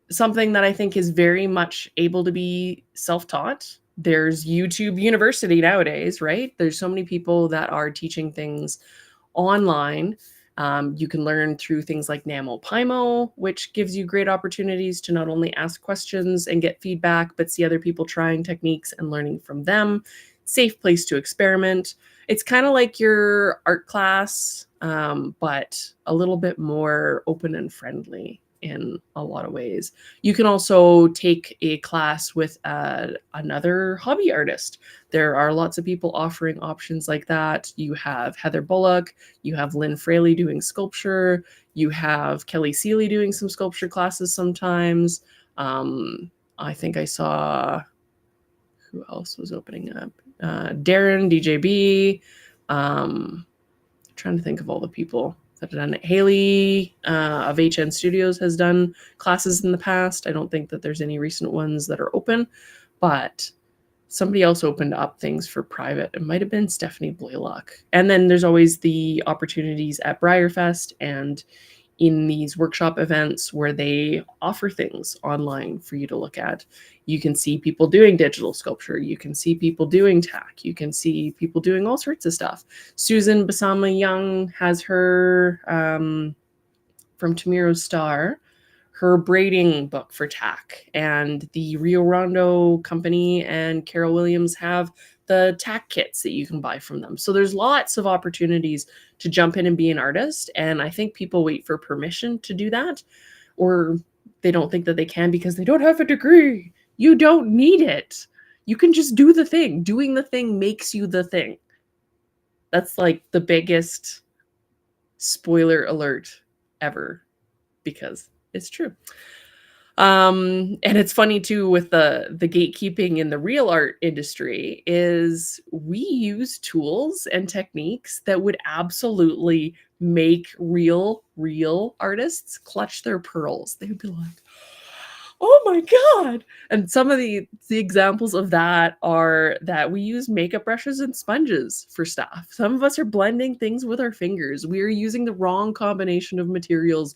something that I think is very much able to be self-taught. There's YouTube University nowadays, right? There's so many people that are teaching things online. You can learn through things like NaMoPymo, which gives you great opportunities to not only ask questions and get feedback, but see other people trying techniques and learning from them. Safe place to experiment. It's kind of like your art class, but a little bit more open and friendly in a lot of ways. You can also take a class with another hobby artist. There are lots of people offering options like that. You have Heather Bullock, you have Lynn Fraley doing sculpture, you have Kelly Seeley doing some sculpture classes sometimes. I think I saw, who else was opening up? Darren, DJB. Trying to think of all the people that have done it. Haley of HN Studios has done classes in the past. I don't think that there's any recent ones that are open, but somebody else opened up things for private. It might have been Stephanie Blaylock. And then there's always the opportunities at Briarfest and in these workshop events where they offer things online for you to look at. You can see people doing digital sculpture. You can see people doing tack. You can see people doing all sorts of stuff. Susan Basama Young has her, from Tomorrow's Star, her braiding book for tack. And the Rio Rondo Company and Carol Williams have the tack kits that you can buy from them. So there's lots of opportunities to jump in and be an artist. And I think people wait for permission to do that, or they don't think that they can because they don't have a degree. You don't need it. You can just do the thing. Doing the thing makes you the thing. That's like the biggest spoiler alert ever, because it's true. And it's funny too with the gatekeeping in the real art industry is we use tools and techniques that would absolutely make real artists clutch their pearls. They would be like, Oh my God. And some of the examples of that are that we use makeup brushes and sponges for stuff. Some of us are blending things with our fingers. We are using the wrong combination of materials.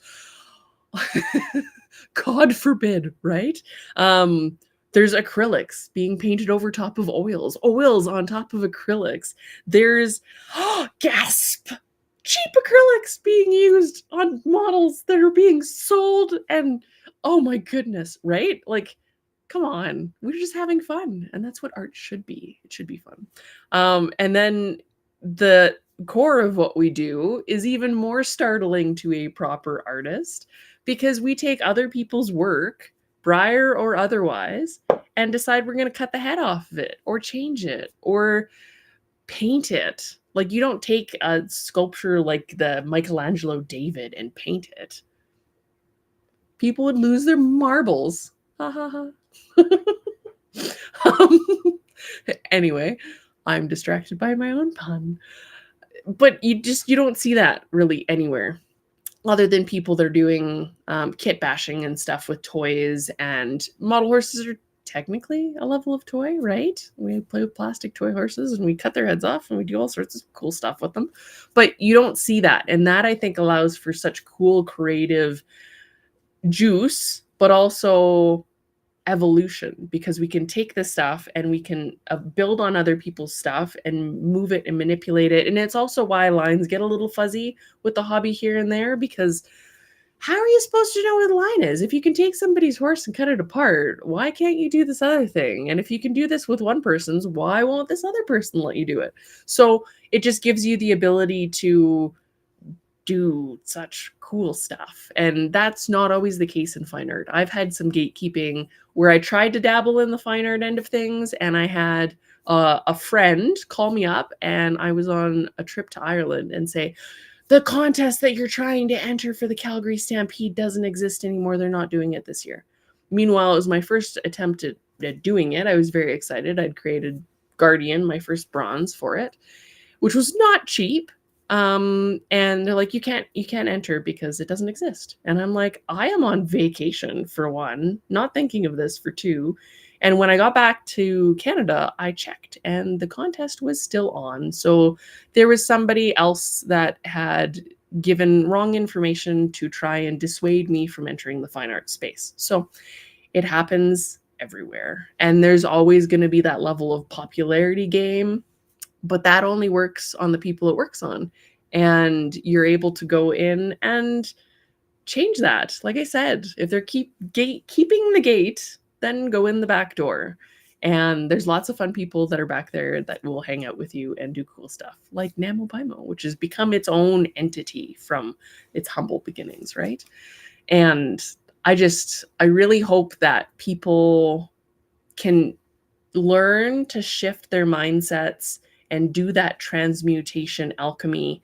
God forbid, right? There's acrylics being painted over top of oils on top of acrylics. There's gasp, cheap acrylics being used on models that are being sold, and oh my goodness, right? Like, come on, we're just having fun, and that's what art should be. It should be fun. And then the core of what we do is even more startling to a proper artist, because we take other people's work, Briar or otherwise, and decide we're going to cut the head off of it or change it or paint it. Like, you don't take a sculpture like the Michelangelo David and paint it. People would lose their marbles. Ha ha ha. Anyway, I'm distracted by my own pun. But you don't see that really anywhere, other than people that are doing kit bashing and stuff with toys. And model horses are technically a level of toy, right? We play with plastic toy horses and we cut their heads off and we do all sorts of cool stuff with them. But you don't see that. And that, I think, allows for such cool creative juice, but also evolution, because we can take this stuff and we can build on other people's stuff and move it and manipulate it. And it's also why lines get a little fuzzy with the hobby here and there, because how are you supposed to know where the line is? If you can take somebody's horse and cut it apart, why can't you do this other thing? And if you can do this with one person's, why won't this other person let you do it? So it just gives you the ability to do such cool stuff. And that's not always the case in fine art. I've had some gatekeeping where I tried to dabble in the fine art end of things, and I had a friend call me up, and I was on a trip to Ireland, and say, the contest that you're trying to enter for the Calgary Stampede doesn't exist anymore. They're not doing it this year. Meanwhile, it was my first attempt at doing it. I was very excited. I'd created Guardian, my first bronze for it, which was not cheap. And they're like, you can't enter because it doesn't exist. And I'm like, I am on vacation, for one, not thinking of this, for two. And when I got back to Canada, I checked and the contest was still on. So there was somebody else that had given wrong information to try and dissuade me from entering the fine art space. So it happens everywhere. And there's always going to be that level of popularity game, but that only works on the people it works on. And you're able to go in and change that. Like I said, if they're keeping the gate, then go in the back door. And there's lots of fun people that are back there that will hang out with you and do cool stuff, like NaMoPyMo, which has become its own entity from its humble beginnings, right? And I really hope that people can learn to shift their mindsets and do that transmutation alchemy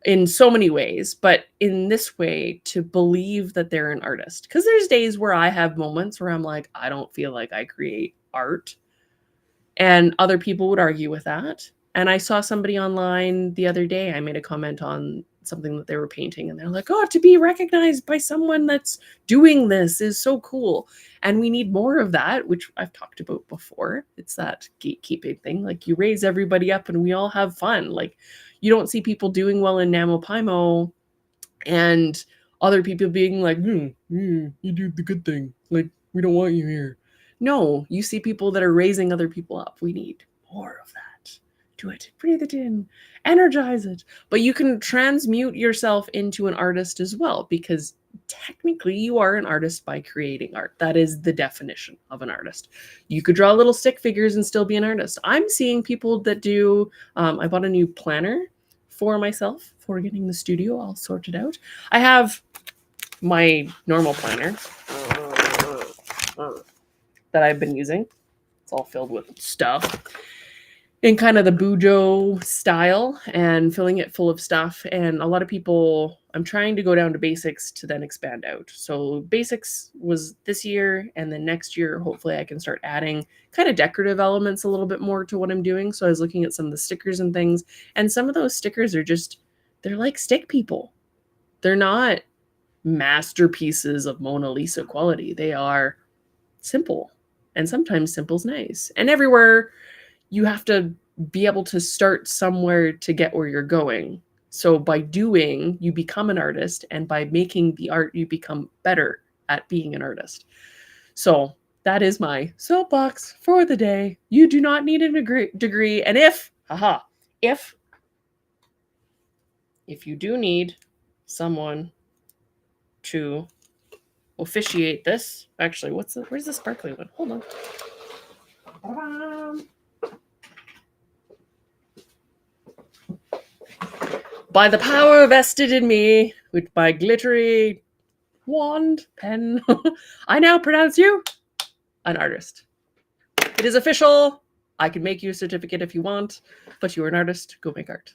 in so many ways, but in this way, to believe that they're an artist. Because there's days where I have moments where I'm like, I don't feel like I create art. And other people would argue with that. And I saw somebody online the other day, I made a comment on something that they were painting, and they're like, oh, to be recognized by someone that's doing this is so cool. And we need more of that, which I've talked about before. It's that gatekeeping thing. Like, you raise everybody up and we all have fun. Like, you don't see people doing well in NaMoPyMo and other people being like, you do the good thing. Like, we don't want you here. No, you see people that are raising other people up. We need more of that. Do it, breathe it in, energize it. But you can transmute yourself into an artist as well, because technically you are an artist by creating art. That is the definition of an artist. You could draw little stick figures and still be an artist. I'm seeing people that do, I bought a new planner for myself for getting the studio all sorted out. I have my normal planner that I've been using. It's all filled with stuff in kind of the Bujo style and filling it full of stuff. And a lot of people, I'm trying to go down to basics to then expand out. So basics was this year, and then next year, hopefully I can start adding kind of decorative elements a little bit more to what I'm doing. So I was looking at some of the stickers and things, and some of those stickers are just, they're like stick people. They're not masterpieces of Mona Lisa quality. They are simple. And sometimes simple's nice. And everywhere you have to be able to start somewhere to get where you're going. So by doing, you become an artist, and by making the art, you become better at being an artist. So that is my soapbox for the day. You do not need a degree. And if you do need someone to officiate this, actually, where's the sparkly one? Hold on. By the power vested in me with my glittery wand pen, I now pronounce you an artist. It is official. I can make you a certificate if you want, but you're an artist. Go make art.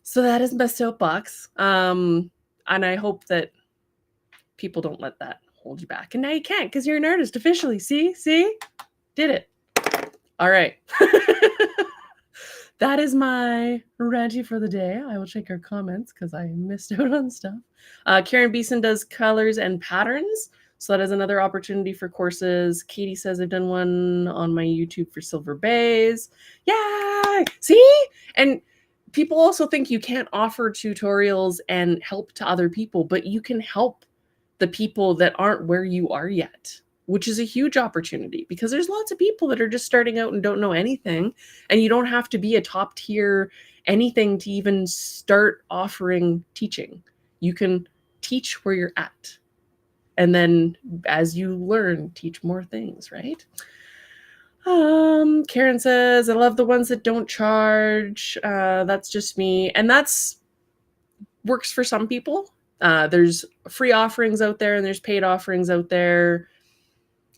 So that is my soapbox. And I hope that people don't let that hold you back. And now you can't because you're an artist officially. See? Did it. All right. That is my ranty for the day. I will check our comments because I missed out on stuff. Karen Beeson does colors and patterns. So that is another opportunity for courses. Katie says I've done one on my YouTube for Silver Bays. Yay! See? And people also think you can't offer tutorials and help to other people, but you can help the people that aren't where you are yet, which is a huge opportunity because there's lots of people that are just starting out and don't know anything. And you don't have to be a top tier anything to even start offering teaching. You can teach where you're at. And then as you learn, teach more things, right? Karen says, I love the ones that don't charge. That's just me. And that's works for some people. There's free offerings out there and there's paid offerings out there.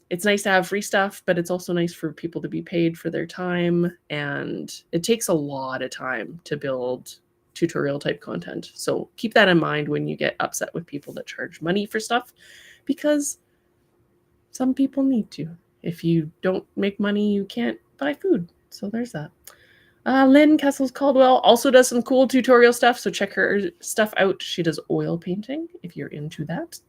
It's nice to have free stuff, but it's also nice for people to be paid for their time. And it takes a lot of time to build tutorial type content. So keep that in mind when you get upset with people that charge money for stuff, because some people need to. If you don't make money, you can't buy food. So there's that. Lynn Kessels Caldwell also does some cool tutorial stuff, so check her stuff out. She does oil painting if you're into that.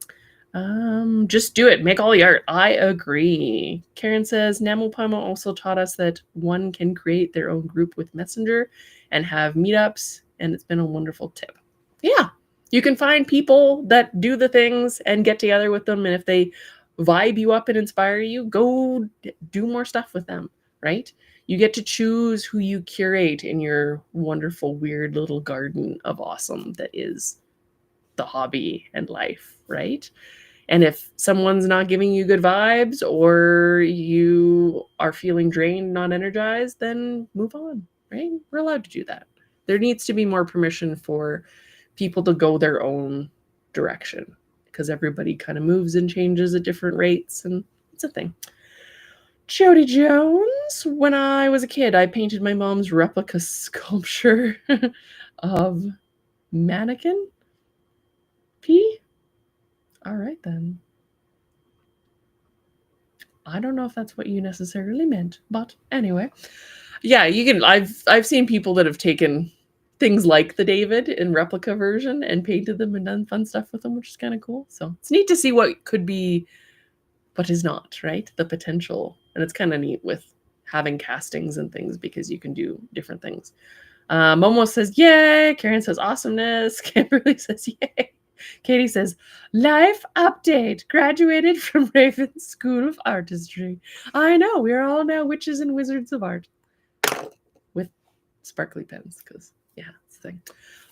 Just do it. Make all the art. I agree. Karen says, NaMoPomo also taught us that one can create their own group with Messenger and have meetups, and it's been a wonderful tip. Yeah, you can find people that do the things and get together with them, and if they vibe you up and inspire you, go do more stuff with them, right? You get to choose who you curate in your wonderful, weird little garden of awesome that is the hobby and life, right? And if someone's not giving you good vibes or you are feeling drained, not energized, then move on, right? We're allowed to do that. There needs to be more permission for people to go their own direction because everybody kind of moves and changes at different rates, and it's a thing. Jody Jones, when I was a kid, I painted my mom's replica sculpture of mannequin P. All right, then. I don't know if that's what you necessarily meant, but anyway. Yeah, you can. I've seen people that have taken things like the David in replica version and painted them and done fun stuff with them, which is kind of cool. So it's neat to see what could be, but is not, right? The potential. And it's kind of neat with having castings and things because you can do different things. Momo says, yay. Karen says, awesomeness. Kimberly says, yay. Katie says, life update. Graduated from Raven School of Artistry. I know. We are all now witches and wizards of art. With sparkly pens, because, yeah, it's the thing.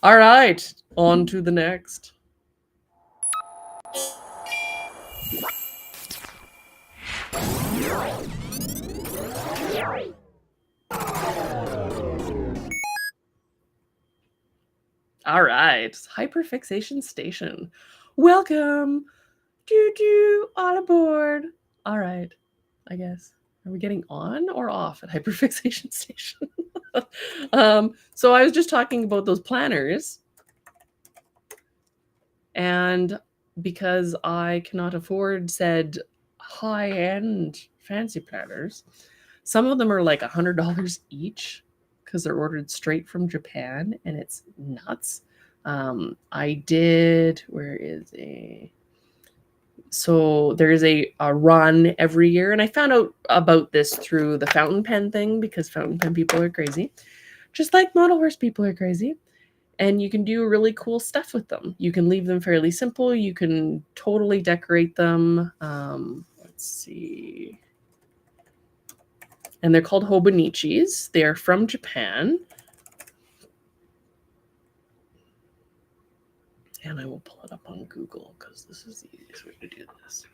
All right. On to the next. All right, hyperfixation station. Welcome. All aboard. All right, I guess. Are we getting on or off at hyperfixation station? So I was just talking about those planners. And because I cannot afford said high-end fancy planners, some of them are like $100 each because they're ordered straight from Japan, and it's nuts. I did, where is a So there is a run every year, and I found out about this through the fountain pen thing because fountain pen people are crazy, just like model horse people are crazy. And you can do really cool stuff with them. You can leave them fairly simple. You can totally decorate them. Let's see. And they're called hobonichis. They are from Japan. And I will pull it up on Google because this is the easiest way to do this.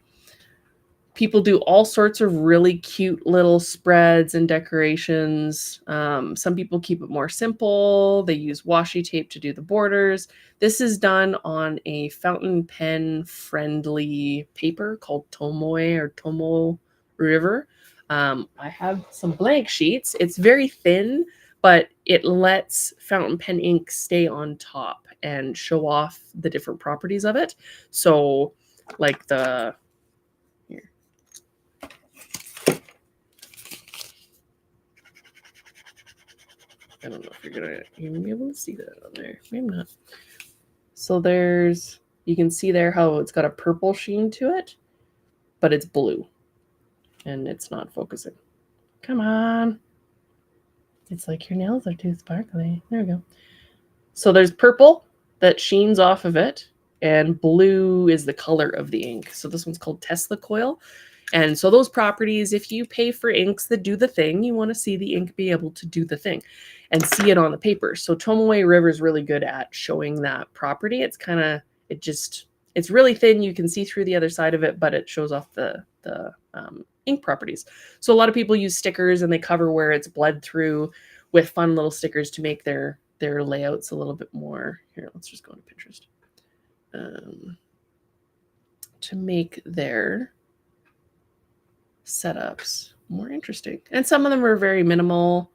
People do all sorts of really cute little spreads and decorations. Some people keep it more simple. They use washi tape to do the borders. This is done on a fountain pen friendly paper called Tomoe or Tomo River. I have some blank sheets. It's very thin, but it lets fountain pen ink stay on top and show off the different properties of it. So like the I don't know if you're gonna even be able to see that on there. Maybe not. So there's, you can see there how it's got a purple sheen to it, but it's blue. And it's not focusing. Come on. It's like your nails are too sparkly. There we go. So there's purple that sheens off of it, and blue is the color of the ink. So this one's called Tesla Coil. And so those properties, if you pay for inks that do the thing, you want to see the ink be able to do the thing and see it on the paper. So Tomoe River is really good at showing that property. It's kind of, it's really thin. You can see through the other side of it, but it shows off the ink properties. So a lot of people use stickers and they cover where it's bled through with fun little stickers to make their layouts a little bit more. Here, let's just go to Pinterest. To make their setups more interesting. And some of them are very minimal.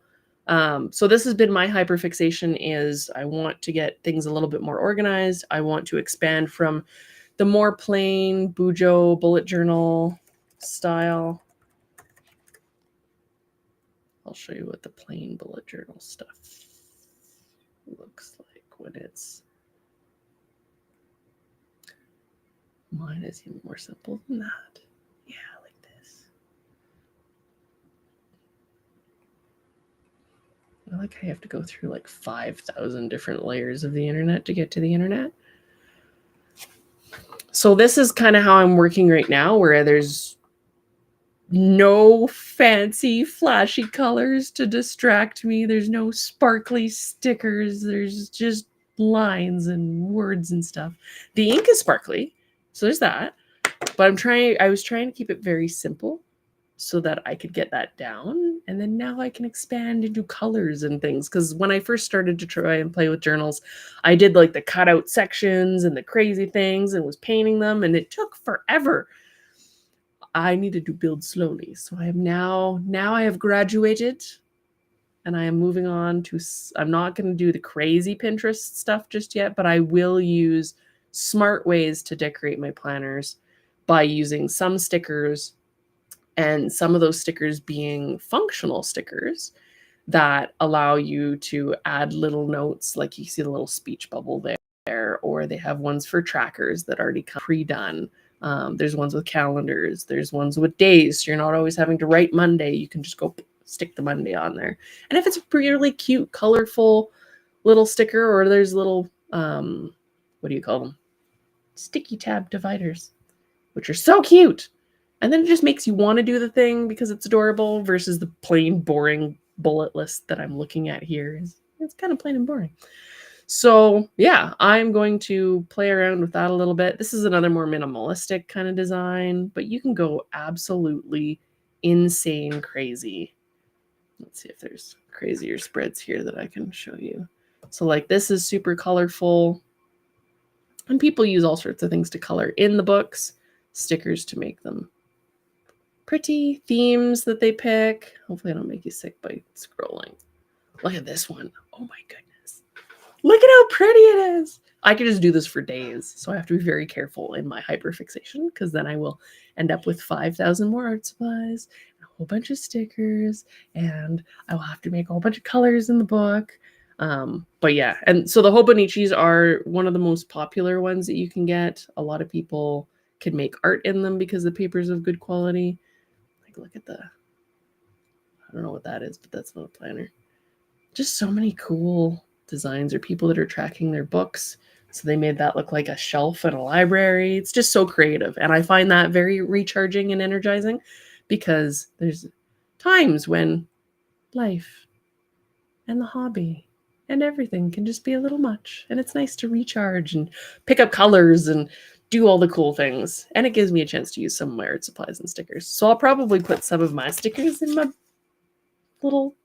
So this has been my hyperfixation is I want to get things a little bit more organized. I want to expand from the more plain Bujo bullet journal style. I'll show you what the plain bullet journal stuff looks like when it's, mine is even more simple than that. Yeah, like this. I like how you have to go through like 5,000 different layers of the internet to get to the internet. So this is kind of how I'm working right now, where there's no fancy flashy colors to distract me. There's no sparkly stickers. There's just lines and words and stuff. The ink is sparkly, so there's that. But I was trying to keep it very simple so that I could get that down. And then now I can expand into colors and things. Because when I first started to try and play with journals, I did like the cutout sections and the crazy things and was painting them. And it took forever. I needed to build slowly. So I am now I have graduated and I am moving on to, I'm not going to do the crazy Pinterest stuff just yet, but I will use smart ways to decorate my planners by using some stickers, and some of those stickers being functional stickers that allow you to add little notes, like you see the little speech bubble there, or they have ones for trackers that already come pre-done. There's ones with calendars. There's ones with days. So you're not always having to write Monday. You can just go stick the Monday on there. And if it's a really cute, colorful little sticker, or there's little, what do you call them? Sticky tab dividers, which are so cute. And then it just makes you want to do the thing because it's adorable versus the plain, boring bullet list that I'm looking at here. It's kind of plain and boring. So yeah, I'm going to play around with that a little bit. This is another more minimalistic kind of design, but you can go absolutely insane crazy. Let's see if there's crazier spreads here that I can show you. So like this is super colorful. And people use all sorts of things to color in the books, stickers to make them pretty, themes that they pick. Hopefully I don't make you sick by scrolling. Look at this one. Oh my goodness. Look at how pretty it is. I could just do this for days. So I have to be very careful in my hyperfixation because then I will end up with 5,000 more art supplies, and a whole bunch of stickers, and I will have to make a whole bunch of colors in the book. But yeah, and so the hobonichis are one of the most popular ones that you can get. A lot of people can make art in them because the paper's of good quality. Like, look at I don't know what that is, but that's not a planner. Just so many cool designs, or people that are tracking their books. So they made that look like a shelf in a library. It's just so creative. And I find that very recharging and energizing, because there's times when life and the hobby and everything can just be a little much. And it's nice to recharge and pick up colors and do all the cool things. And it gives me a chance to use some of my art supplies and stickers. So I'll probably put some of my stickers in my little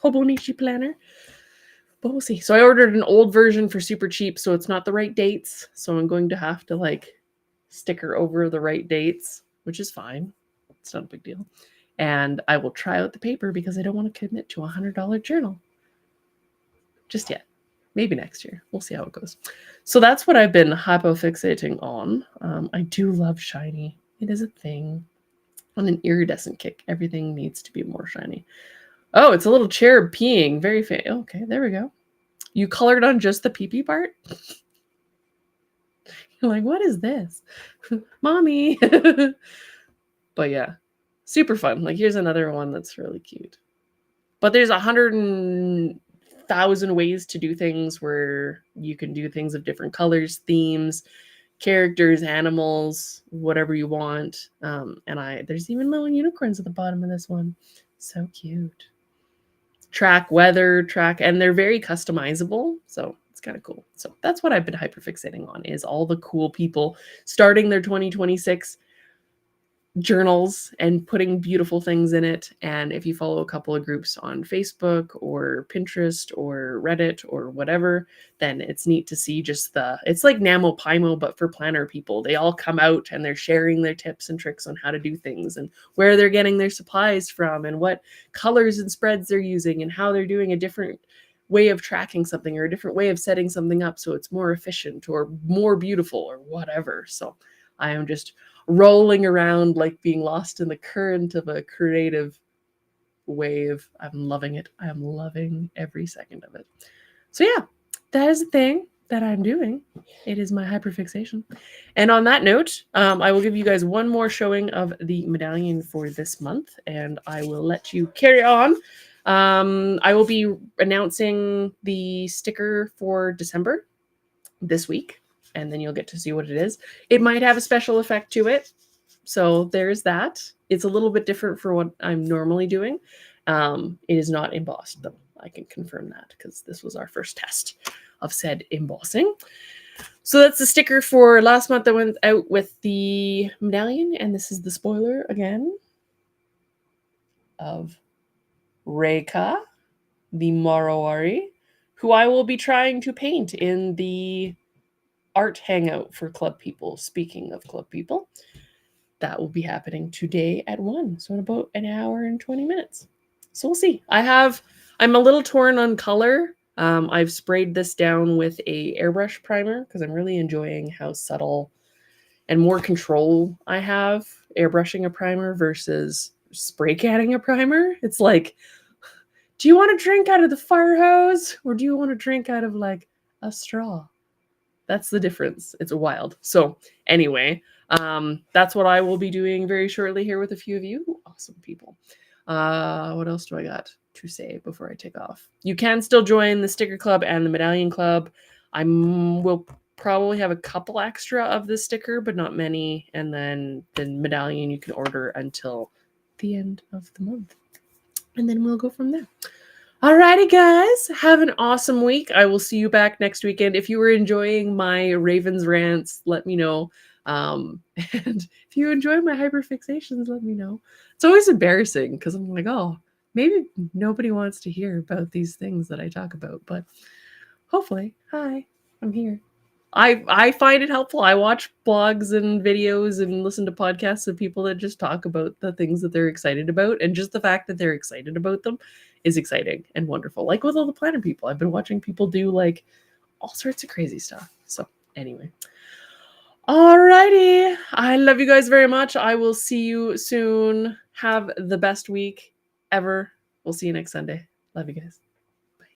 Hobonichi planner. But we'll see. So I ordered an old version for super cheap, so it's not the right dates. So I'm going to have to like sticker over the right dates, which is fine. It's not a big deal. And I will try out the paper because I don't want to commit to a $100 journal just yet. Maybe next year. We'll see how it goes. So that's what I've been hypofixating on. I do love shiny. It is a thing. On an iridescent kick, everything needs to be more shiny. Oh, it's a little cherub peeing. Very okay, there we go. You colored on just the pee-pee part? You're like, what is this? Mommy. But yeah, super fun. Like, here's another one that's really cute. But there's 100,000 ways to do things, where you can do things of different colors, themes, characters, animals, whatever you want. And there's even little unicorns at the bottom of this one. So cute. Track weather, and they're very customizable. So it's kind of cool. So that's what I've been hyperfixating on, is all the cool people starting their 2026 journals and putting beautiful things in it. And if you follow a couple of groups on Facebook or Pinterest or Reddit or whatever, then it's neat to see just it's like NaMoPymo, but for planner people. They all come out and they're sharing their tips and tricks on how to do things, and where they're getting their supplies from, and what colors and spreads they're using, and how they're doing a different way of tracking something, or a different way of setting something up so it's more efficient or more beautiful or whatever. So I am just rolling around, like being lost in the current of a creative wave. I'm loving it. I'm loving every second of it. So yeah, that is the thing that I'm doing. It is my hyperfixation. And on that note, I will give you guys one more showing of the medallion for this month, and I will let you carry on. I will be announcing the sticker for December this week, and then you'll get to see what it is. It might have a special effect to it. So there's that. It's a little bit different for what I'm normally doing. It is not embossed, though. I can confirm that, because this was our first test of said embossing. So that's the sticker for last month that went out with the medallion. And this is the spoiler again of Reika, the Morowari, who I will be trying to paint in the art hangout for club people. Speaking of club people, that will be happening today at 1, so in about an hour and 20 minutes. So we'll see. I'm a little torn on color. I've sprayed this down with a airbrush primer because I'm really enjoying how subtle and more control I have airbrushing a primer versus spray canning a primer. It's like, do you want to drink out of the fire hose, or do you want to drink out of like a straw? That's the difference. It's wild. So anyway, that's what I will be doing very shortly here with a few of you awesome people. What else do I got to say before I take off? You can still join the sticker club and the medallion club. I will probably have a couple extra of the sticker, but not many. And then the medallion you can order until the end of the month. And then we'll go from there. Alrighty, guys, have an awesome week. I will see you back next weekend. If you were enjoying my Ravens rants, let me know. And if you enjoy my hyperfixations, let me know. It's always embarrassing because I'm like, oh, maybe nobody wants to hear about these things that I talk about, but hopefully, hi, I'm here. I find it helpful. I watch blogs and videos and listen to podcasts of people that just talk about the things that they're excited about. And just the fact that they're excited about them is exciting and wonderful. Like with all the planner people, I've been watching people do like all sorts of crazy stuff. So anyway, alrighty. I love you guys very much. I will see you soon. Have the best week ever. We'll see you next Sunday. Love you guys.